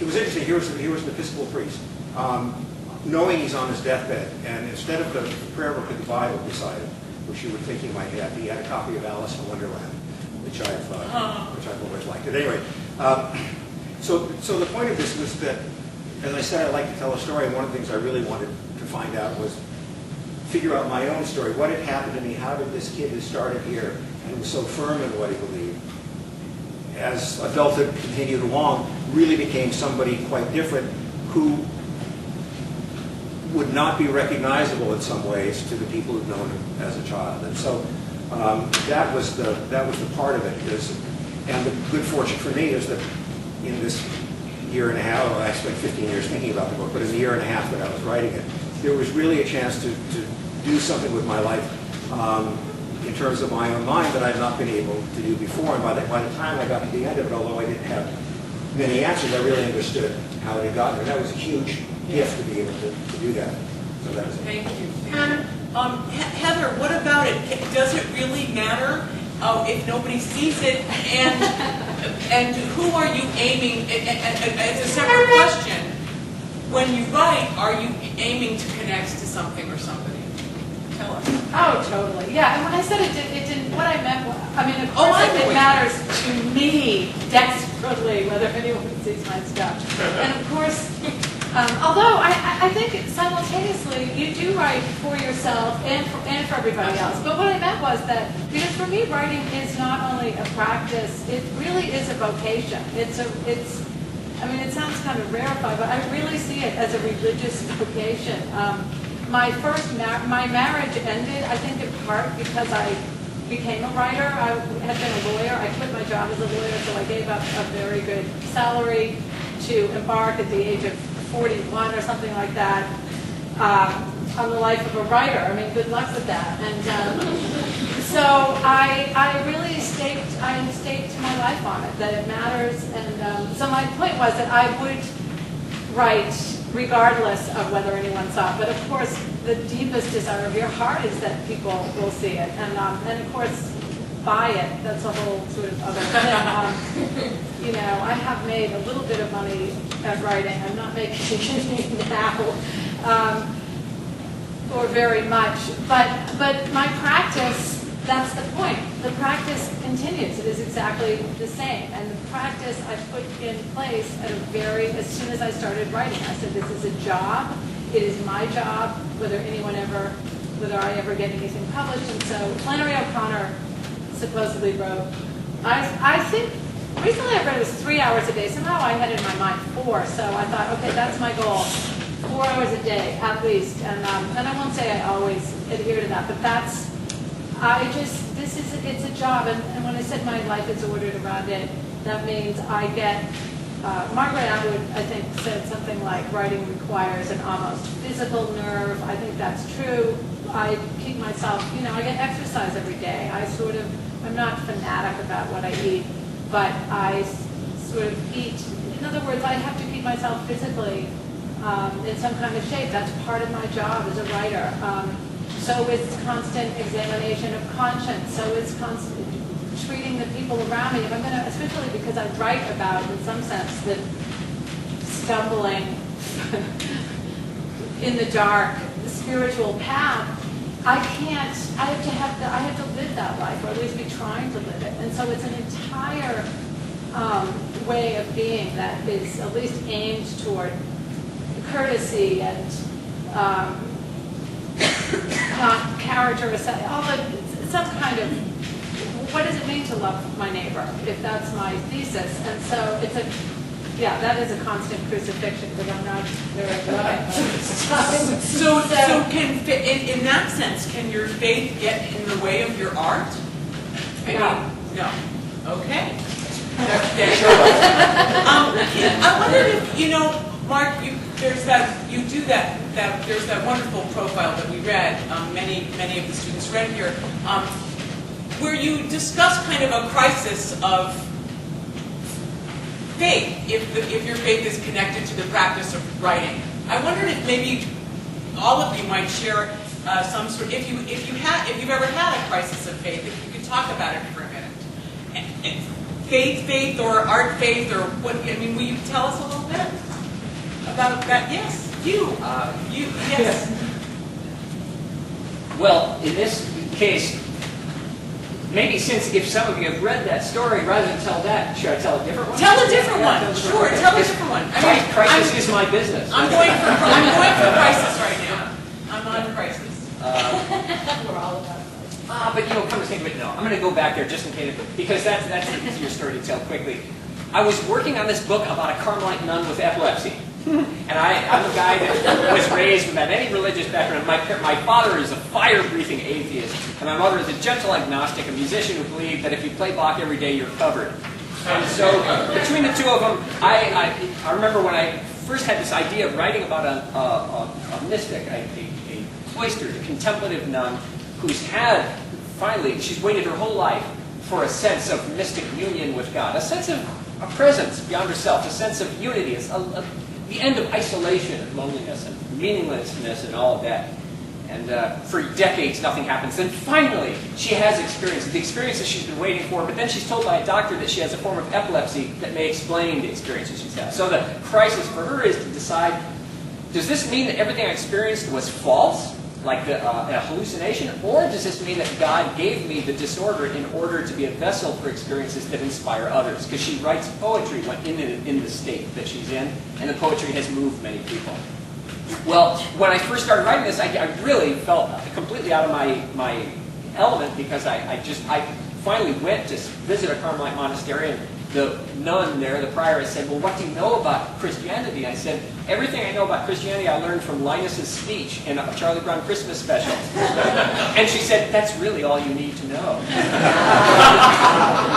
it was interesting. He was an Episcopal priest. Knowing he's on his deathbed, and instead of the prayer book of the Bible beside him, which you would think he might have, he had a copy of Alice in Wonderland, which I've always liked. At any rate, so the point of this was that, as I said, I like to tell a story, and one of the things I really wanted to find out was figure out my own story. What had happened to me? How did this kid who started here and was so firm in what he believed, as adulthood continued along, really became somebody quite different who would not be recognizable in some ways to the people who've known him as a child. And so that was the part of it. And the good fortune for me is that in this year and a half, well, I spent 15 years thinking about the book, but in the year and a half that I was writing it, there was really a chance to do something with my life in terms of my own mind that I'd not been able to do before. And by the time I got to the end of it, although I didn't have many answers, I really understood how it had gotten there. That was a huge gift to be able to do that. So that's it. Thank you. Heather, what about it? Does it really matter if nobody sees it? And who are you aiming? It's a separate question. When you write, are you aiming to connect to something or somebody? Tell us. Oh, totally. Yeah, and when I said it didn't, what I meant, I mean, of Oh, course, I know it what- matters to me desperately whether anyone sees my stuff. And of course, although I think simultaneously you do write for yourself and for everybody else. But what I meant was that, because for me, writing is not only a practice, it really is a vocation. I mean, it sounds kind of rarefied, but I really see it as a religious vocation. My marriage ended, I think, in part because I became a writer. I had been a lawyer. I quit my job as a lawyer, so I gave up a very good salary to embark at the age of 41 or something like that on the life of a writer. I mean, good luck with that. And so I really staked my life on it, that it matters. And so my point was that I would write regardless of whether anyone saw it. But of course, the deepest desire of your heart is that people will see it. And of course, buy it. That's a whole sort of other thing. You know, I have made a little bit of money at writing. I'm not making any now, or very much. But my practice, that's the point. The practice continues. It is exactly the same. And the practice I put in place as soon as I started writing. I said, this is a job. It is my job, whether I ever get anything published. And so Flannery O'Connor supposedly wrote, I think, recently I read it was 3 hours a day. Somehow I had in my mind 4. So I thought, okay, that's my goal. 4 hours a day, at least. And I won't say I always adhere to that, but it's a job. And when I said my life is ordered around it, that means I get, Margaret Atwood, I think, said something like, writing requires an almost physical nerve. I think that's true. I keep myself, I get exercise every day. I'm not fanatic about what I eat, but I sort of eat. In other words, I have to keep myself physically in some kind of shape. That's part of my job as a writer. So it's constant examination of conscience. So it's constant treating the people around me. If I'm going to, especially because I write about, in some sense, the stumbling in the dark, the spiritual path, I have to live that life, or at least be trying to live it. And so it's an entire way of being that is at least aimed toward courtesy and not character, some kind of, what does it mean to love my neighbor, if that's my thesis. And so that is a constant crucifixion, because I'm not very loving. So can, in that sense, can your faith get in the way of your art? No. Okay. I wondered if, Mark, there's that wonderful profile that we read, many of the students read here, where you discuss kind of a crisis of faith, if your faith is connected to the practice of writing. I wondered if maybe all of you might share some sort. If you've ever had a crisis of faith, if you could talk about it for a minute. Faith, or art faith, or what? I mean, will you tell us a little bit about that? Yes, yes. Well, in this case, maybe if some of you have read that story, rather than tell that, should I tell a different one? Tell a different one. Sure, tell a different one. Crisis is my business. I'm going for crisis right now. I'm on crisis. We're all about it. But come to think of it, no. I'm going to go back there just in case, because that's an easier story to tell quickly. I was working on this book about a Carmelite nun with epilepsy. And I'm a guy that was raised without any religious background. My father is a fire-breathing atheist, and my mother is a gentle agnostic, a musician who believed that if you play Bach every day, you're covered. And so between the two of them, I remember when I first had this idea of writing about a mystic, a cloistered, a contemplative nun, she's waited her whole life for a sense of mystic union with God, a sense of a presence beyond herself, a sense of unity, the end of isolation and loneliness and meaninglessness and all of that. And for decades, nothing happens. Then finally, she has experiences, the experiences she's been waiting for, but then she's told by a doctor that she has a form of epilepsy that may explain the experiences she's had. So the crisis for her is to decide, does this mean that everything I experienced was false, like a hallucination, or does this mean that God gave me the disorder in order to be a vessel for experiences that inspire others? Because she writes poetry in the state that she's in, and the poetry has moved many people. Well, when I first started writing this, I really felt completely out of my element, because I finally went to visit a Carmelite monastery, and the nun there, the prioress, said, well, what do you know about Christianity? I said, everything I know about Christianity I learned from Linus's speech in a Charlie Brown Christmas special. And she said, that's really all you need to know.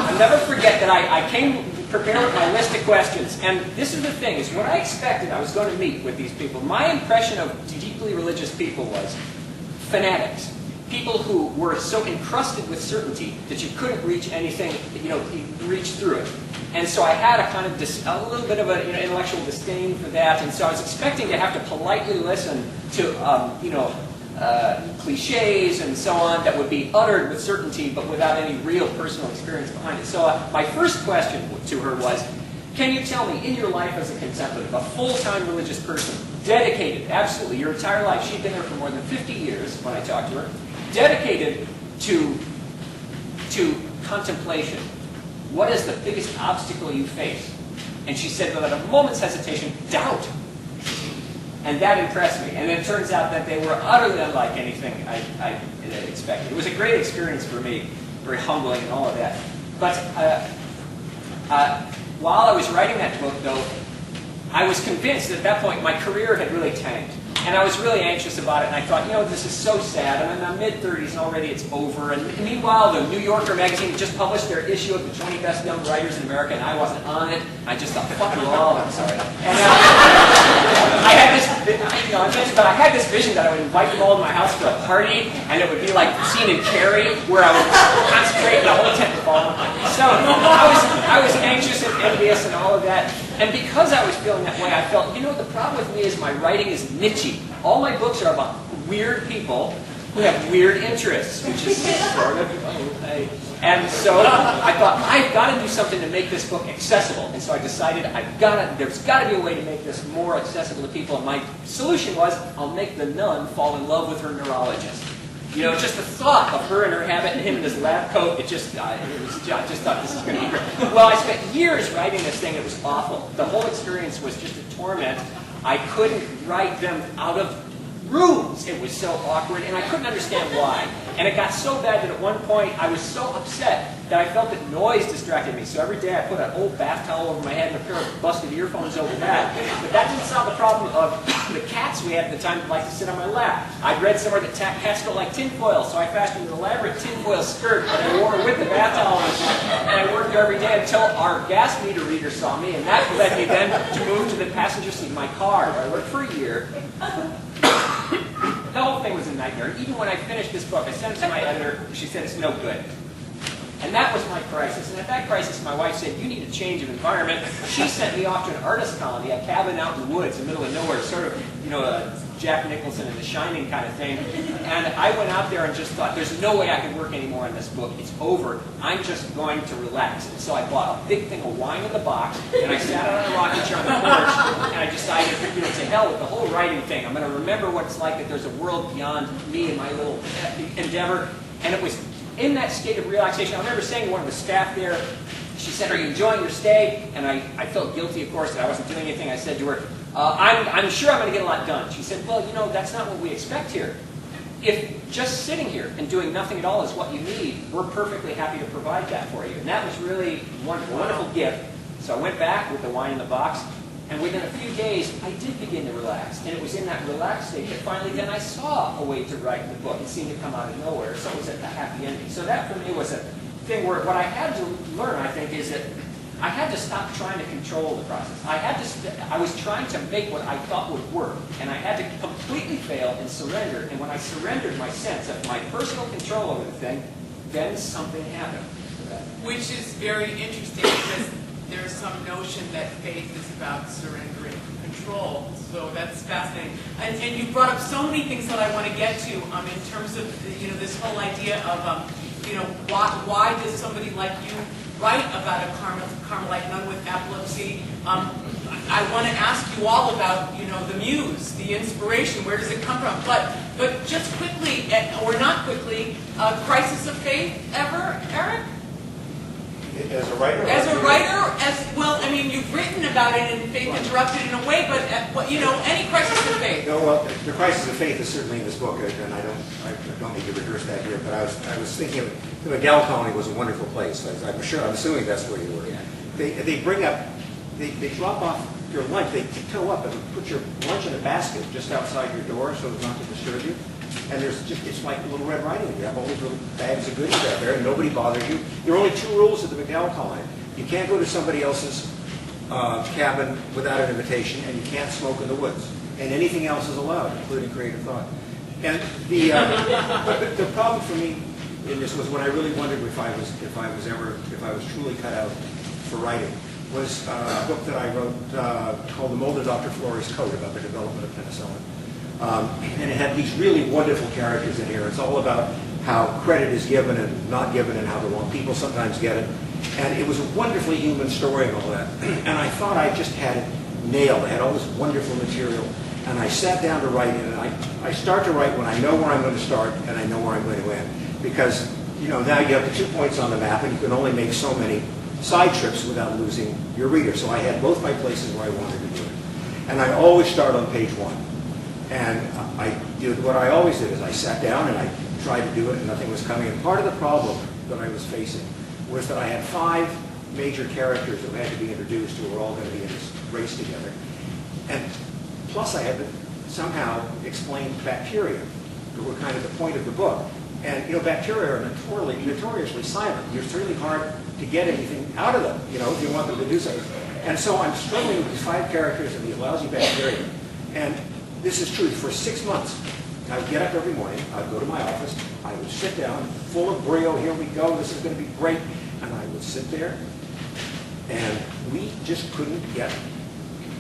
I'll never forget that I came prepared with my list of questions. And this is the thing, is what I expected I was going to meet with these people. My impression of deeply religious people was fanatics. People who were so encrusted with certainty that you couldn't reach anything, reach through it. And so I had a kind of a little bit of an intellectual disdain for that. And so I was expecting to have to politely listen to cliches and so on that would be uttered with certainty, but without any real personal experience behind it. So my first question to her was, can you tell me, in your life as a contemplative, a full-time religious person, dedicated, absolutely, your entire life, she'd been there for more than 50 years when I talked to her, dedicated to contemplation, what is the biggest obstacle you face? And she said, without a moment's hesitation, doubt. And that impressed me. And it turns out that they were utterly unlike anything I expected. It was a great experience for me, very humbling and all of that. But while I was writing that book, though, I was convinced that at that point my career had really tanked. And I was really anxious about it, and I thought, this is so sad. I'm in my mid-30s, and already it's over. And meanwhile, the New Yorker magazine just published their issue of the 20 best young writers in America, and I wasn't on it. I just thought, fuck you all, I'm sorry. And I had this vision that I would invite them all to my house for a party, and it would be like the scene in Carrie, where I would concentrate and the whole tent would fall. So I was anxious and envious and all of that. And because I was feeling that way, I felt, the problem with me is my writing is nichey. All my books are about weird people who have weird interests, which is sort of okay. And so I thought, I've got to do something to make this book accessible. And so I decided there's got to be a way to make this more accessible to people. And my solution was, I'll make the nun fall in love with her neurologist. Just the thought of her and her habit and him in his lab coat, I just thought this is going to be great. Well, I spent years writing this thing. It was awful. The whole experience was just a torment. I couldn't write them out of rooms. It was so awkward, and I couldn't understand why. And it got so bad that at one point I was so upset that I felt that noise distracted me. So every day I put an old bath towel over my head and a pair of busted earphones over that. But that didn't solve the problem of the cats we had at the time that liked to sit on my lap. I'd read somewhere that cats don't like tinfoil, so I fashioned an elaborate tinfoil skirt that I wore with the bath towel, and I worked there every day until our gas meter reader saw me, and that led me then to move to the passenger seat of my car, where I worked for a year. The whole thing was a nightmare. Even when I finished this book, I sent it to my editor. She said, it's no good. And that was my crisis. And at that crisis, my wife said, you need a change of environment. She sent me off to an artist colony, a cabin out in the woods in the middle of nowhere, sort of, a Jack Nicholson and The Shining kind of thing. And I went out there and just thought, there's no way I can work anymore on this book. It's over. I'm just going to relax. And so I bought a big thing of wine in the box, and I sat on a rocking chair on the porch, and I decided, to hell with the whole writing thing. I'm going to remember what it's like, that there's a world beyond me and my little endeavor. And it was in that state of relaxation. I remember saying to one of the staff there, she said, are you enjoying your stay? And I felt guilty, of course, that I wasn't doing anything. I said to her, I'm sure I'm going to get a lot done. She said, well, that's not what we expect here. If just sitting here and doing nothing at all is what you need, we're perfectly happy to provide that for you. And that was really a wonderful gift. So I went back with the wine in the box, and within a few days, I did begin to relax. And it was in that relaxed state that finally then I saw a way to write the book. It seemed to come out of nowhere, so it was a happy ending. So that for me was a thing where what I had to learn, I think, is that I had to stop trying to control the process. I was trying to make what I thought would work, and I had to completely fail and surrender. And when I surrendered my sense of my personal control over the thing, then something happened. Which is very interesting, because there's some notion that faith is about surrendering control. So that's fascinating. And you brought up so many things that I want to get to in terms of this whole idea of why does somebody like you write about a Carmelite nun with epilepsy? I want to ask you all about the muse, the inspiration. Where does it come from? But just quickly, or not quickly, crisis of faith ever, Eric? As a writer? As a writer, you've written about it in Faith Interrupted in a way, but any crisis of faith. No, well, the crisis of faith is certainly in this book, and I don't need to rehearse that here. But I was thinking of the McDowell colony was a wonderful place. I'm assuming that's where you were. Yeah. They bring up, they drop off your lunch. They tiptoe up and put your lunch in a basket just outside your door so as not to disturb you. And it's like Little Red Riding Hood. You have all these little bags of goodies out there, and nobody bothers you. There are only 2 rules of the McDowell colony. You can't go to somebody else's cabin without an invitation, and you can't smoke in the woods. And anything else is allowed, including creative thought. And but the problem for me in this was when I really wondered if I was truly cut out for writing was a book that I wrote called The Mold of Dr. Florey's Coat, about the development of penicillin. And it had these really wonderful characters in here. It's all about how credit is given and not given and how the wrong people sometimes get it. And it was a wonderfully human story and all that. And I thought I just had it nailed. I had all this wonderful material. And I sat down to write it. And I start to write when I know where I'm going to start and I know where I'm going to end. Because, now you have the 2 points on the map and you can only make so many side trips without losing your reader. So I had both my places where I wanted to do it. And I always start on page 1. And what I always did is I sat down and I tried to do it and nothing was coming. And part of the problem that I was facing was that I had 5 major characters who had to be introduced who were all going to be in this race together. And plus I had to somehow explain bacteria, who were kind of the point of the book. And bacteria are notoriously silent. It's really hard to get anything out of them, if you want them to do something. And so I'm struggling with these 5 characters and these lousy bacteria. And this is true. For 6 months, I would get up every morning, I would go to my office, I would sit down, full of brio, here we go, this is going to be great. And I would sit there, and we just couldn't get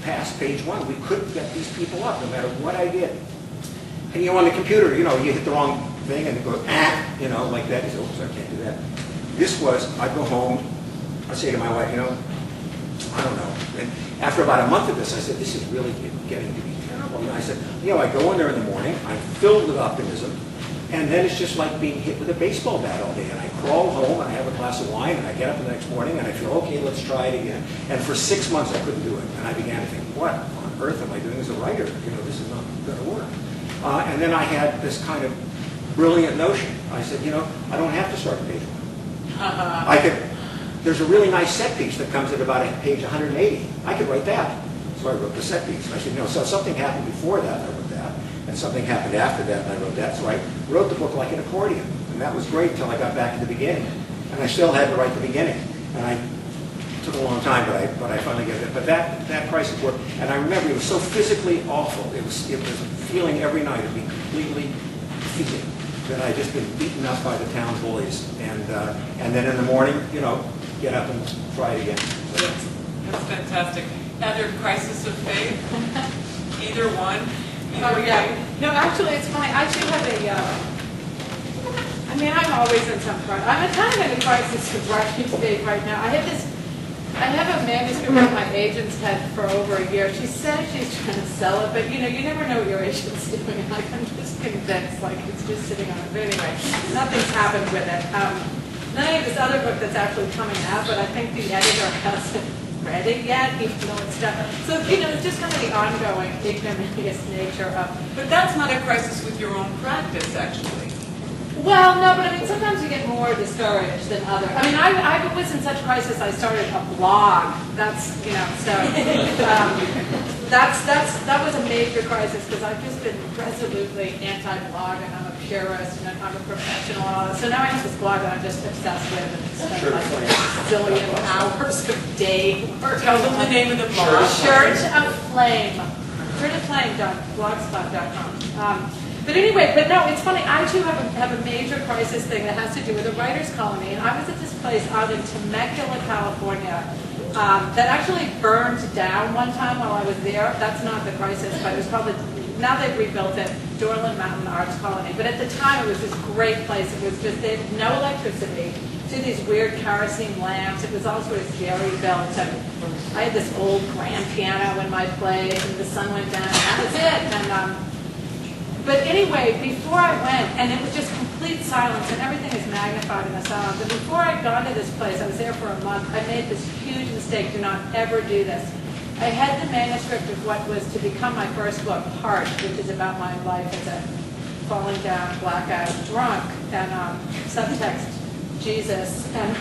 past page 1. We couldn't get these people up, no matter what I did. And on the computer, you hit the wrong thing, and it goes, like that. You say, oops, I can't do that. This was, I'd go home, I'd say to my wife, I don't know. And after about a month of this, I said, this is really getting to be terrible. And I said, I go in there in the morning, I'm filled with optimism, and then it's just like being hit with a baseball bat all day. And I crawl home, and I have a glass of wine, and I get up the next morning, and I feel, okay, let's try it again. And for 6 months, I couldn't do it. And I began to think, what on earth am I doing as a writer? This is not going to work. And then I had this kind of brilliant notion. I said, I don't have to start at page 1. There's a really nice set piece that comes at about page 180. I could write that. So I wrote the set piece. I said, so something happened before that, I wrote that. And something happened after that, and I wrote that. So I wrote the book like an accordion. And that was great until I got back to the beginning. And I still had to write the beginning. And it took a long time, but I finally got it. But that crisis worked. And I remember it was so physically awful. It was a feeling every night of being completely defeated. That I'd just been beaten up by the town bullies. And then in the morning, get up and try it again. So that's fantastic. Other crisis of faith? Either one? No, actually, it's funny. I do have I'm always in some crisis. I'm kind of in a crisis of writing faith right now. I have a manuscript that my agent's had for over a year. She says she's trying to sell it, but you never know what your agent's doing. I'm just convinced, it's just sitting on it. But anyway, nothing's happened with it. Then I have this other book that's actually coming out, but I think the editor hasn't read it yet, even though it's done. So, it's just kind of the ongoing ignominious nature of... But that's not a crisis with your own practice, actually. Well, no, but sometimes you get more discouraged than others. I was in such crisis, I started a blog. That's, that was a major crisis because I've just been resolutely anti-blog, and I'm a purist, and I'm a professional and all that. So now I have this blog that I'm just obsessed with, and it's spent like a zillion hours a day. Tell them the name of the blog. Shirt of Flame. shirtofflame.blogspot.com. But anyway, no, it's funny. I too have a major crisis thing that has to do with a writer's colony. And I was at this place out in Temecula, California, that actually burned down one time while I was there. That's not the crisis, but it was probably, now they've rebuilt it, Dorland Mountain Arts Colony. But at the time, it was this great place. It was just, they had no electricity. To these weird kerosene lamps. It was all sort of jerry built. And I had this old grand piano in my place, and the sun went down, and that was it. And but anyway, before I went, and it was just complete silence, and everything is magnified in the silence. And before I'd gone to this place, I was there for a month. I made this huge mistake. Do not ever do this. I had the manuscript of what was to become my first book, Parched, which is about my life as a falling down, blackout, drunk, and subtext. Jesus. And,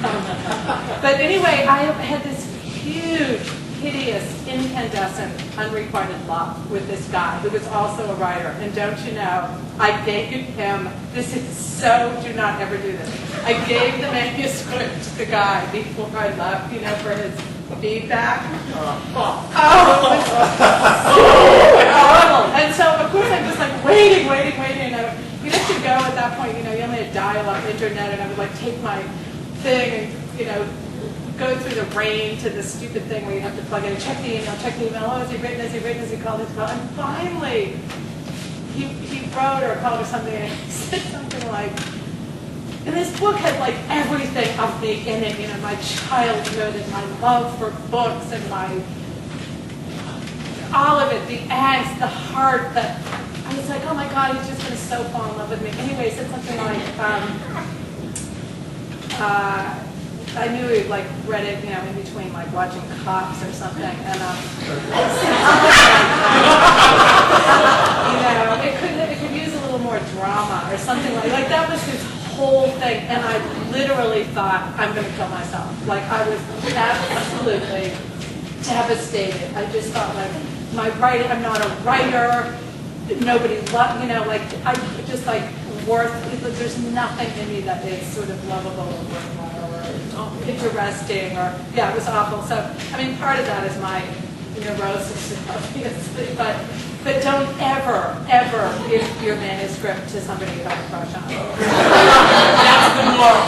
but anyway, I had this huge, hideous, incandescent, unrequited love with this guy who was also a writer. And don't you know, I gave him, this is so, do not ever do this. I gave the manuscript to the guy before I left, you know, for his feedback. Oh, it was horrible. And so, of course, I'm just like waiting. You have to go at that point, you know, you only had dial-up internet, and I would like take my thing and, you know, go through the rain to the stupid thing where you have to plug in, check the email. Oh, has he written, has he called, and finally, he wrote or called or something, and he said something like, and this book had like everything of me in it, you know, my childhood and my love for books and my, all of it, the angst, the heart, that I was like, oh my God, he's just going to so fall in love with me. Anyway, he said something like, I knew he like read it, you know, in between like watching Cops or something, and you know, it could use a little more drama or something like that was his whole thing, and I literally thought I'm going to kill myself. Like I was absolutely devastated. I just thought like my writing, I'm not a writer. Nobody loved, you know, like I just like there's nothing in me that is sort of lovable or worthwhile or interesting or yeah, it was awful. So I mean, part of that is my neurosis, obviously, but don't ever give your manuscript to somebody you have a crush on. That's the moral.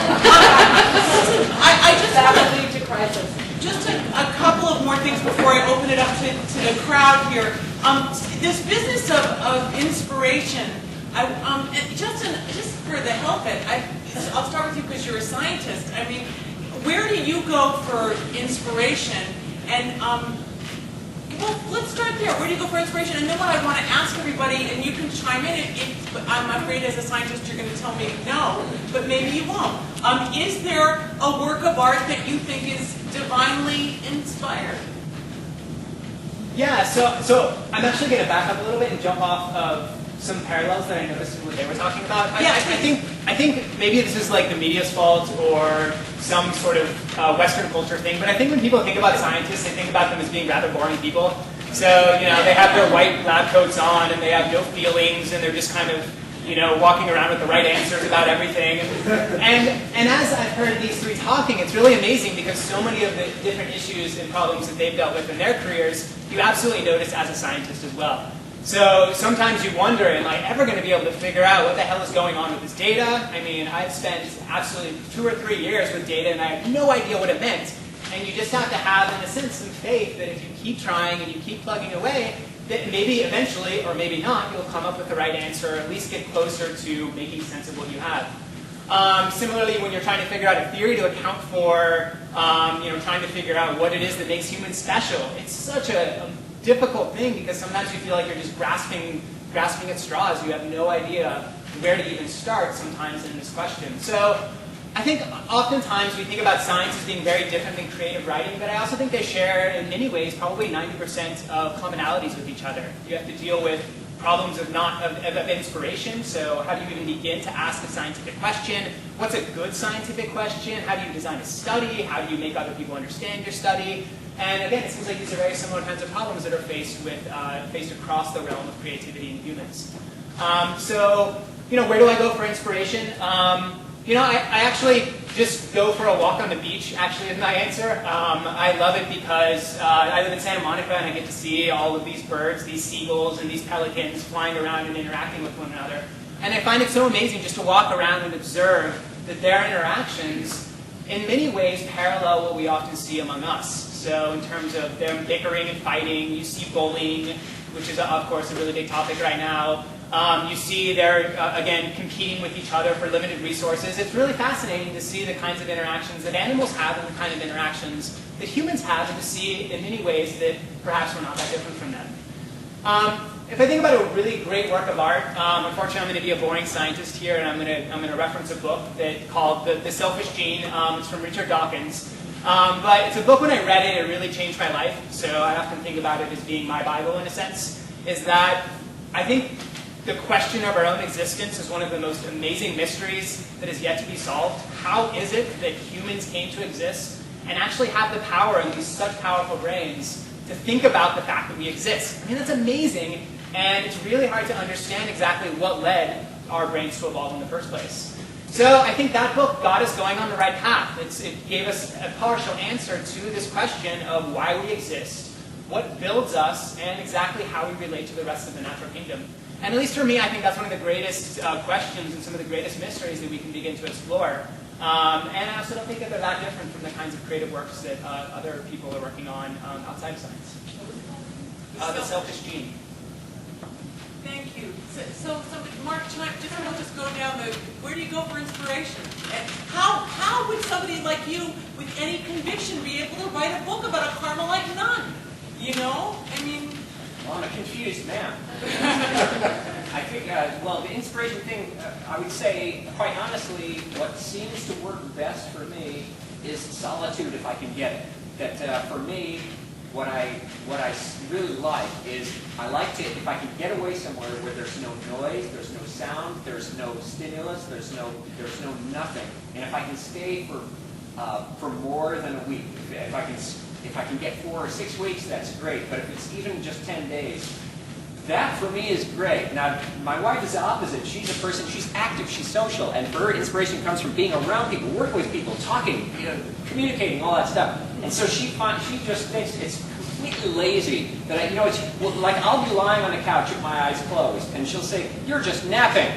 That would lead to crisis. Just a couple of more things before I open it up to the crowd here. This business of inspiration, just for the hell of it, I'll start with you because you're a scientist. I mean, where do you go for inspiration? And well, let's start there. Where do you go for inspiration? And then what I want to ask everybody, and you can chime in if I'm afraid as a scientist you're going to tell me no, but maybe you won't. Is there a work of art that you think is divinely inspired? Yeah, so I'm actually going to back up a little bit and jump off of some parallels that I noticed in what they were talking about. I think maybe this is like the media's fault or some sort of Western culture thing, but I think when people think about scientists, they think about them as being rather boring people. So, you know, they have their white lab coats on and they have no feelings and they're just kind of, you know, walking around with the right answers about everything. And as I've heard these three talking, it's really amazing because so many of the different issues and problems that they've dealt with in their careers, you absolutely notice as a scientist as well. So sometimes you wonder, am I ever going to be able to figure out what the hell is going on with this data? I mean, I've spent absolutely 2 or 3 years with data and I have no idea what it meant. And you just have to have, in a sense, some faith that if you keep trying and you keep plugging away, that maybe eventually, or maybe not, you'll come up with the right answer, or at least get closer to making sense of what you have. Similarly, when you're trying to figure out a theory to account for, trying to figure out what it is that makes humans special, it's such a difficult thing because sometimes you feel like you're just grasping at straws. You have no idea where to even start sometimes in this question. So I think oftentimes we think about science as being very different than creative writing, but I also think they share in many ways probably 90% of commonalities with each other. You have to deal with problems of inspiration. So how do you even begin to ask a scientific question? What's a good scientific question? How do you design a study? How do you make other people understand your study? And again, it seems like these are very similar kinds of problems that are faced across the realm of creativity in humans. Where do I go for inspiration? I actually just go for a walk on the beach, actually, is my answer. I love it because I live in Santa Monica and I get to see all of these birds, these seagulls, and these pelicans flying around and interacting with one another. And I find it so amazing just to walk around and observe that their interactions in many ways parallel what we often see among us. So in terms of them bickering and fighting, you see bullying, which is, of course, a really big topic right now. You see they're, again, competing with each other for limited resources. It's really fascinating to see the kinds of interactions that animals have and the kind of interactions that humans have, and to see in many ways that perhaps we're not that different from them. If I think about a really great work of art, unfortunately I'm going to be a boring scientist here, and I'm going to reference a book called The Selfish Gene. It's from Richard Dawkins. But it's a book, when I read it, it really changed my life. So I often think about it as being my Bible in a sense, is that I think the question of our own existence is one of the most amazing mysteries that is yet to be solved. How is it that humans came to exist and actually have the power and these such powerful brains to think about the fact that we exist? I mean, that's amazing, and it's really hard to understand exactly what led our brains to evolve in the first place. So I think that book got us going on the right path. It gave us a partial answer to this question of why we exist, what builds us, and exactly how we relate to the rest of the natural kingdom. And at least for me, I think that's one of the greatest questions and some of the greatest mysteries that we can begin to explore. And I also don't think that they're that different from the kinds of creative works that other people are working on outside of science. The Selfish Gene. Thank you. So Mark, tonight, we'll just go down where do you go for inspiration? And how would somebody like you, with any conviction, be able to write a book about a Carmelite nun? You know? I mean... Well, I'm a confused man. I think, well, the inspiration thing, I would say, quite honestly, what seems to work best for me is solitude, if I can get it. That for me, what I really like is, I like to, if I can get away somewhere where there's no noise, there's no sound, there's no stimulus, there's no nothing, and if I can stay for more than a week, if I can get 4 or 6 weeks, that's great. But if it's even just 10 days, that for me is great. Now, my wife is the opposite. She's a person, she's active, she's social, and her inspiration comes from being around people, working with people, talking, communicating, all that stuff. And so she just thinks it's completely lazy that like I'll be lying on the couch with my eyes closed, and she'll say, "You're just napping."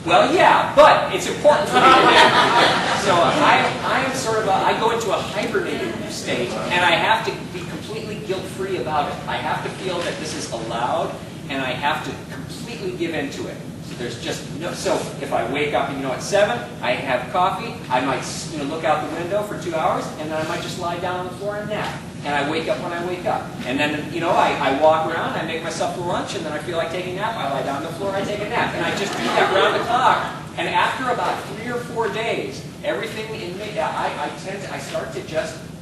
Well, yeah, but it's important for me to nap. So I am sort of I go into a hibernating state, and I have to be completely guilt-free about it. I have to feel that this is allowed, and I have to completely give into it. So there's just no. So if I wake up, at 7, I have coffee. I might look out the window for 2 hours, and then I might just lie down on the floor and nap. And I wake up when I wake up. And then, I walk around, I make myself a lunch, and then I feel like taking a nap. I lie down on the floor, I take a nap. And I just do that round the clock. And after about 3 or 4 days, everything in me,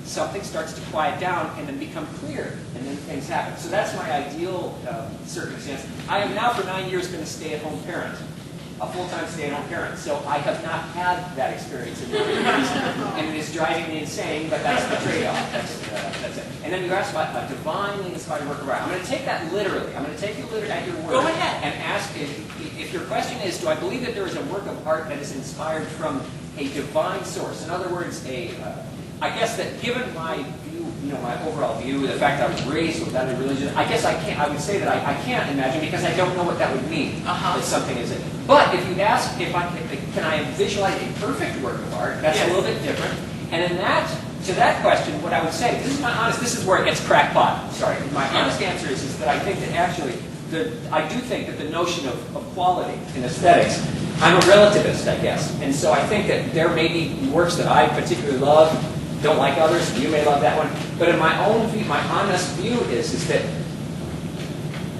something starts to quiet down and then become clear, and then things happen. So that's my ideal circumstance. I have now for 9 years been a stay-at-home parent. A full-time stay-at-home parent. So I have not had that experience in 9 years, and it is driving me insane, but that's the trade-off. That's it. And then you asked about a divinely inspired work of art. I'm going to take that literally. I'm going to take you literally at your word. Go ahead. And ask if your question is, do I believe that there is a work of art that is inspired from a divine source? In other words, I guess that given my view, my overall view, the fact that I was raised without a religion, I guess I would say that I can't imagine, because I don't know what that would mean. That something is it. But if you ask can I visualize a perfect work of art, that's a little bit different. And to that question, what I would say, this is where it gets crackpot. Sorry. My honest answer is that I think that actually, I do think that the notion of quality in aesthetics, I'm a relativist, I guess. And so I think that there may be works that I particularly love, don't like others, you may love that one. But in my own view, my honest view is that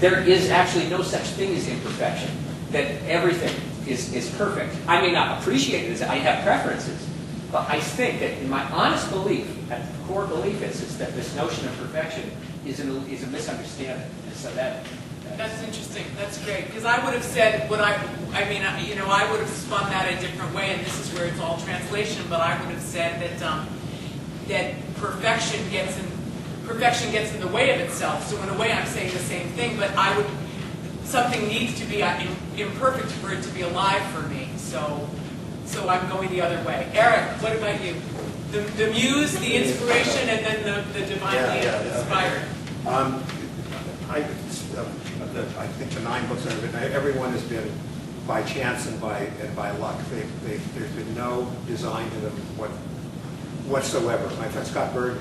there is actually no such thing as imperfection. That everything is perfect. I may not appreciate it, I have preferences, but I think that in my honest belief, at the core belief is that this notion of perfection is a misunderstanding. And so that's interesting. That's great. Because I would have said I would have spun that a different way, and this is where it's all translation. But I would have said that perfection gets in the way of itself. So in a way, I'm saying the same thing. But something needs to be imperfect for it to be alive for me. So I'm going the other way. Eric, what about you? The muse, the inspiration, and then the divinely inspired. I think the 9 books that I've written, everyone has been by chance and by luck. There's been no design to them whatsoever. My friend Scott Bird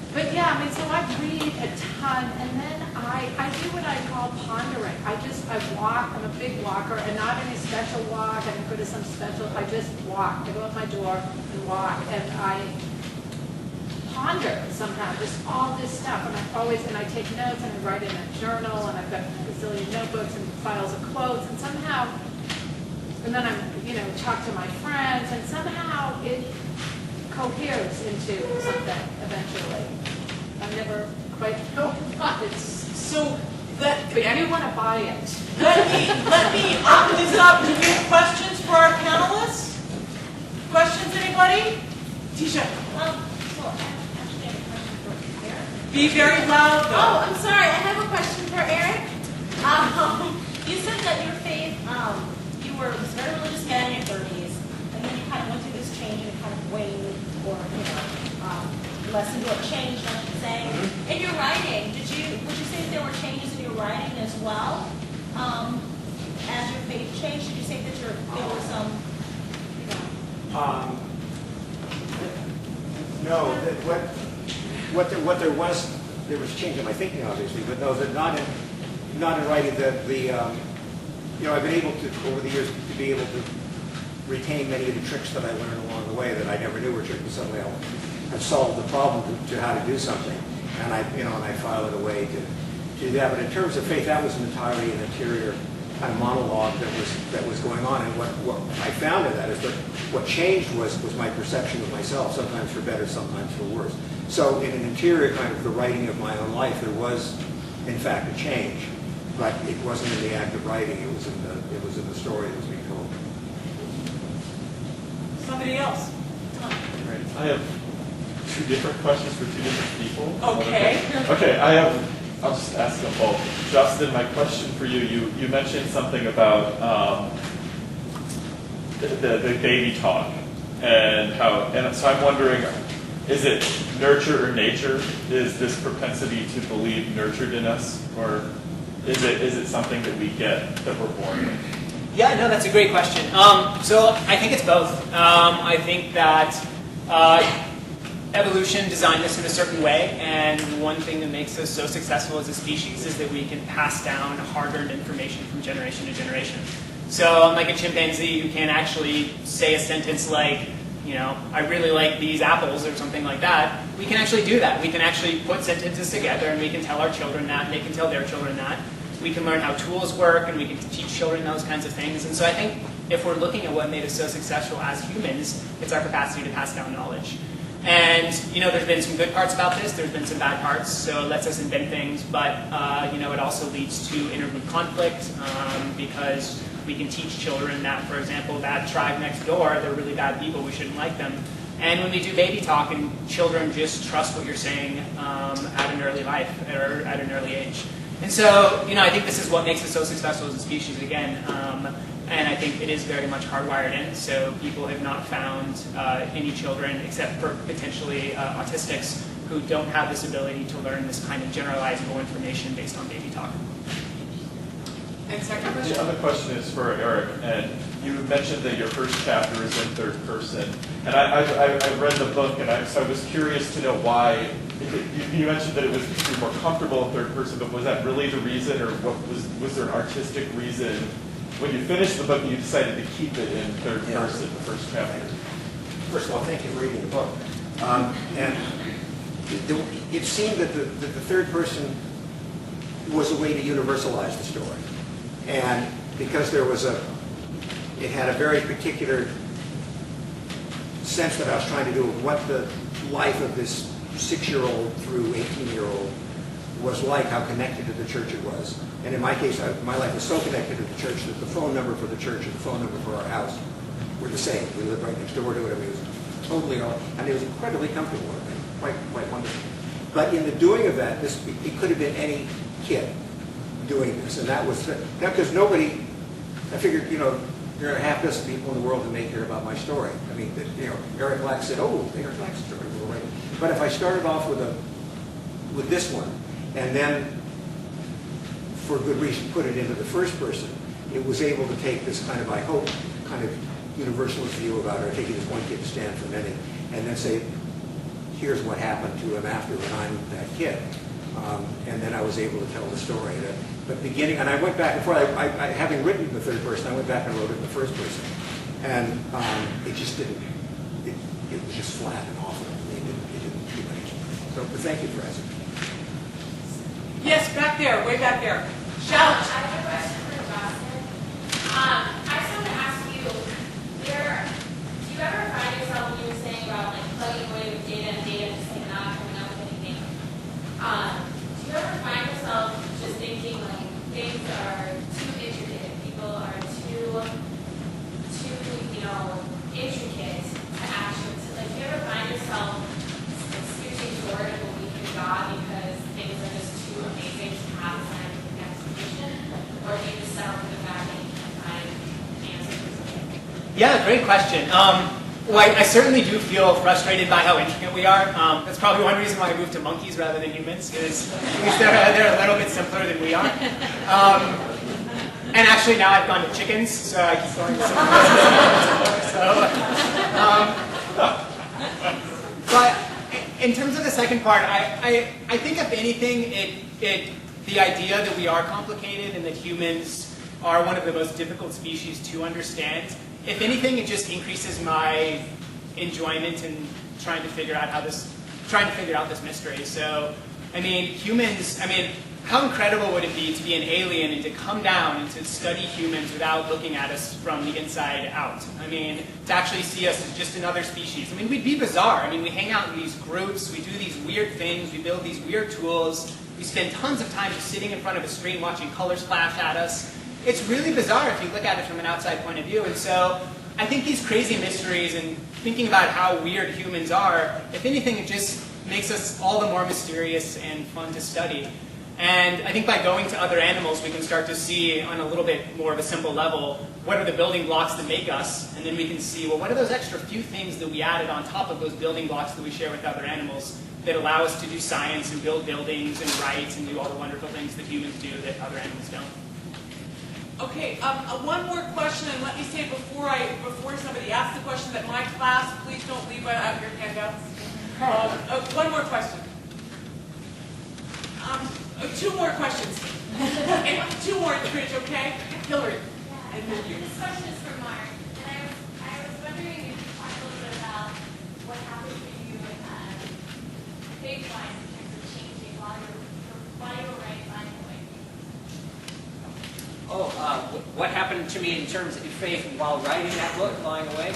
Yeah, I mean, so I read a ton, and then I do what I call pondering. I walk, I'm a big walker, and not any special walk, I don't go to some special, I just walk. I go out my door and walk, and I ponder somehow, just all this stuff, and I take notes, and I write in a journal, and I've got a gazillion notebooks and files of quotes, and somehow, and then talk to my friends, and somehow it coheres into something eventually. I never quite know what it's. So But I do want to buy it. let me open this up. Do we have questions for our panelists? Questions, anybody? Tisha, Well, actually, I have a question for Eric. be very loud Oh, though. I'm sorry. I have a question for Eric. You said that your faith, you were a very religious man in your 30s, and then you kind of went through this change and it kind of waned, or lessened or changed, I should say. In your writing, would you say that there were changes in your writing as well? As your faith changed, did you say that there were some, No, what there was change in my thinking, obviously, but no, that not in writing. I've been able to, over the years, to be able to retain many of the tricks that I learned along the way that I never knew were tricks, but suddenly I've solved the problem to how to do something, and I file it away to do that. But in terms of faith, that was entirely an interior kind of monologue that was going on, and what I found in that is that what changed was my perception of myself, sometimes for better, sometimes for worse. So in an interior kind of the writing of my own life, there was, in fact, a change, but it wasn't in the act of writing. It was in the story that was being told. Somebody else? I have two different questions for two different people. Okay. Okay, I'll just ask them both. Justin, my question for you mentioned something about the baby talk and so I'm wondering, is it nurture or nature? Is this propensity to believe nurtured in us, or is it something that we get, that we're born with? Yeah, no, that's a great question. So I think it's both. I think that evolution designed us in a certain way, and one thing that makes us so successful as a species is that we can pass down hard-earned information from generation to generation. So unlike a chimpanzee, you can't actually say a sentence like, I really like these apples or something like that. We can actually do that. We can actually put sentences together, and we can tell our children that, and they can tell their children that. We can learn how tools work, and we can teach children those kinds of things. And so I think if we're looking at what made us so successful as humans, it's our capacity to pass down knowledge. And, there's been some good parts about this, there's been some bad parts, so it lets us invent things, but, it also leads to intergroup conflict, because we can teach children that, for example, that tribe next door, they're really bad people, we shouldn't like them. And when we do baby talk, and children just trust what you're saying at an early life, or at an early age. And so, I think this is what makes us so successful as a species, again. And I think it is very much hardwired in. So people have not found any children, except for potentially autistics, who don't have this ability to learn this kind of generalizable information based on baby talk. And second question? The other question is for Eric, and you mentioned that your first chapter is in third person. And I read the book, and so I was curious to know why. You mentioned that it was you're more comfortable in third person, but was that really the reason, or was there an artistic reason? When you finished the book, you decided to keep it in third person, the first chapter. First of all, thank you for reading the book. And it seemed that the third person was a way to universalize the story. And because it had a very particular sense that I was trying to do of what the life of this 6-year-old through 18-year-old was like, how connected to the church it was. And in my case, my life was so connected to the church that the phone number for the church and the phone number for our house were the same. We lived right next door to it. I mean, it was totally and it was incredibly comfortable and quite wonderful. But in the doing of that, it could have been any kid doing this, and that was because nobody. I figured, there are half dozen people in the world who may care about my story. I mean, Eric Black said, "Oh, Eric Black's story." Right. But if I started off with this one, and then, for good reason, put it into the first person, it was able to take this kind of, I hope, kind of universalist view about her, taking this one kid to stand for many, and then say, here's what happened to him after when I'm that kid. And then I was able to tell the story. But beginning, and I went back and forth, having written in the third person, I went back and wrote it in the first person. And it just didn't, it was just flat and awful. It didn't do anything. So but thank you for asking. Yes, back there, way back there. Shout. I have a question for Dawson. I just want to ask you, do you ever find yourself when you were saying about like plugging away with data and data just like not coming up with anything? Do you ever find yourself just thinking like things are too intricate, people are too intricate to actually, like do you ever find yourself like switching toward a belief in God because things are just too amazing to have a scientific explanation, or do you just settle for the fact that you can find answers or something? Yeah, great question. Well, I certainly do feel frustrated by how intricate we are. That's probably one reason why I moved to monkeys rather than humans, is because they're a little bit simpler than we are. And actually now I've gone to chickens, so I keep going to but in terms of the second part, I think if anything, the idea that we are complicated and that humans are one of the most difficult species to understand, if anything, it just increases my enjoyment in trying to figure out this mystery. So, humans, how incredible would it be to be an alien and to come down and to study humans without looking at us from the inside out? To actually see us as just another species. We'd be bizarre. We hang out in these groups, we do these weird things, we build these weird tools, we spend tons of time just sitting in front of a screen watching colors flash at us. It's really bizarre if you look at it from an outside point of view. And so I think these crazy mysteries and thinking about how weird humans are, if anything, it just makes us all the more mysterious and fun to study. And I think by going to other animals, we can start to see on a little bit more of a simple level, what are the building blocks that make us? And then we can see, well, what are those extra few things that we added on top of those building blocks that we share with other animals that allow us to do science and build buildings and write and do all the wonderful things that humans do that other animals don't. Okay, one more question, and let me say before somebody asks the question that my class, please don't leave out your handouts. One more question. Two more questions. And two more in the bridge, okay? Hillary. And then you. This question is for Mark, and I was wondering if you could talk a little bit about what happened for you faith-wise in terms of changing while you were writing Flying Away. What happened to me in terms of faith while writing that book, Flying Away?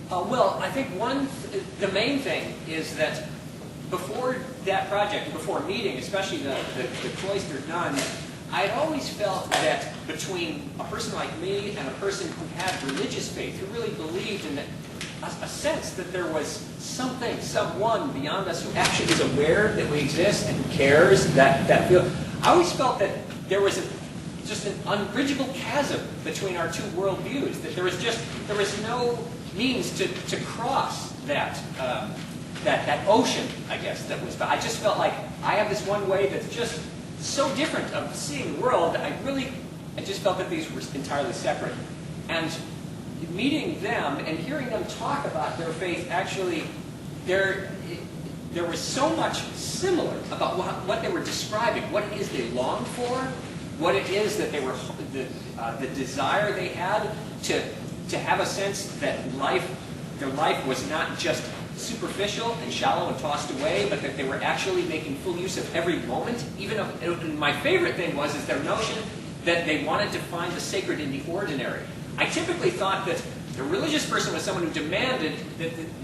Well, I think the main thing is that before that project, before meeting, especially the cloistered nuns, I had always felt that between a person like me and a person who had religious faith, who really believed in a sense that there was something, someone beyond us who actually is aware that we exist and who cares, that feel. I always felt that there was just an unbridgeable chasm between our two worldviews, that there was no means to cross that ocean, I guess, that was. But I just felt like I have this one way that's just so different of seeing the world. I just felt that these were entirely separate. And meeting them and hearing them talk about their faith, actually, there was so much similar about what they were describing, what it is they longed for, what it is that they were, the desire they had to have a sense that their life was not just superficial and shallow and tossed away, but that they were actually making full use of every moment. And my favorite thing is their notion that they wanted to find the sacred in the ordinary. I typically thought that the religious person was someone who demanded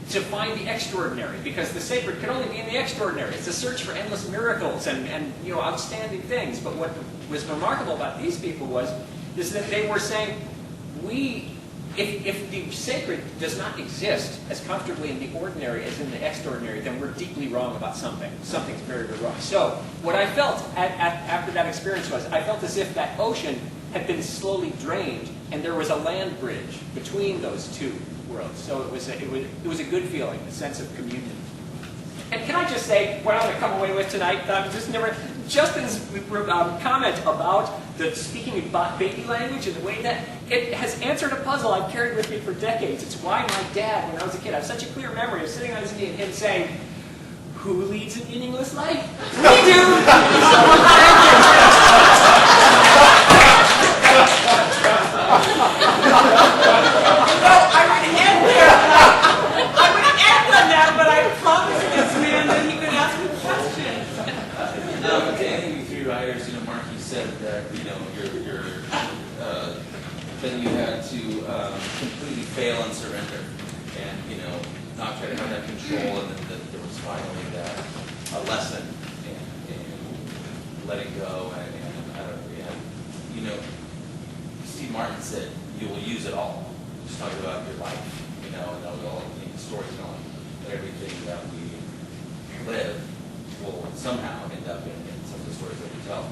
to find the extraordinary, because the sacred could only be in the extraordinary. It's a search for endless miracles and outstanding things. But what was remarkable about these people is that they were saying, if the sacred does not exist as comfortably in the ordinary as in the extraordinary, then we're deeply wrong about something. Something's very, very wrong. So what I felt after that experience was, I felt as if that ocean had been slowly drained, and there was a land bridge between those two worlds. So it was a good feeling, a sense of communion. And can I just say, what I'm going to come away with tonight, Justin's comment about the speaking baby language and the way that it has answered a puzzle I've carried with me for decades. It's why my dad, when I was a kid, I have such a clear memory of sitting on his knee and him saying, "Who leads a meaningless life? We do!" I would end on that, but I promised this man that he could ask me questions. To any of you three writers, Mark, you said that, that you had to completely fail and surrender, and, not try to have that control, and that there was finally that a lesson, and letting go, and Steve Martin said, you will use it all. Just talking about your life, and all storytelling, that everything that we live will somehow end up in some of the stories that we tell.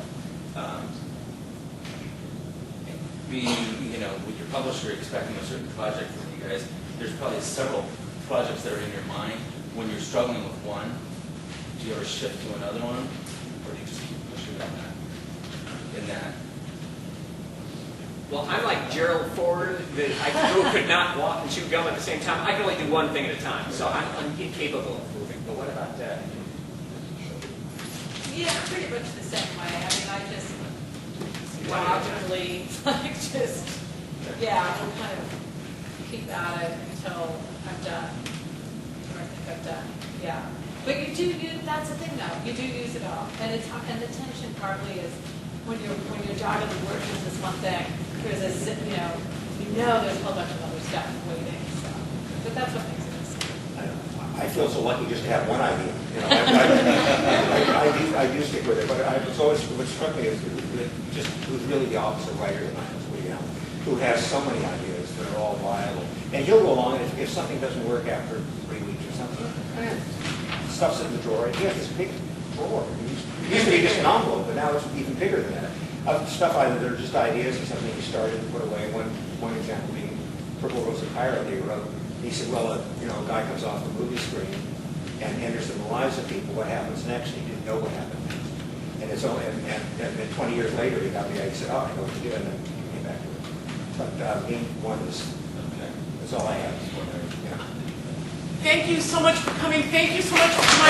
Being, with your publisher expecting a certain project from you guys, there's probably several projects that are in your mind. When you're struggling with one, do you ever shift to another one, or do you just keep pushing on that? In that. Well, I'm like Gerald Ford, who could not walk and chew gum at the same time. I can only do one thing at a time, so I'm incapable of moving. But what about that? Yeah, pretty much the same way. I mean, I just logically, I will kind of keep at it until I'm done. Or I think I'm done. Yeah. But that's the thing though, you do use it all. And the tension partly is when you're doggedly working on this one thing, there's a, there's a whole bunch of other stuff waiting. So, but that's what makes it interesting. I feel so lucky just to have one idea. I do stick with it, but what struck me is who's really the opposite writer than I was, William, who has so many ideas that are all viable. And he'll go along, and if something doesn't work after 3 weeks or something, stuff's in the drawer. And he has this big drawer. It used to be just an envelope, but now it's even bigger than that. Stuff either they're just ideas or something he started and put away. One example being Purple Rose of Pirate he wrote. He said, well, a guy comes off the movie screen and enters in the lives of people. What happens next? He didn't know what happened next. And it's only, and 20 years later, he got the idea. He said, oh, I know what to do, and then he came back to it. But being one is, that's all I have. Yeah. Thank you so much for coming. Thank you so much for my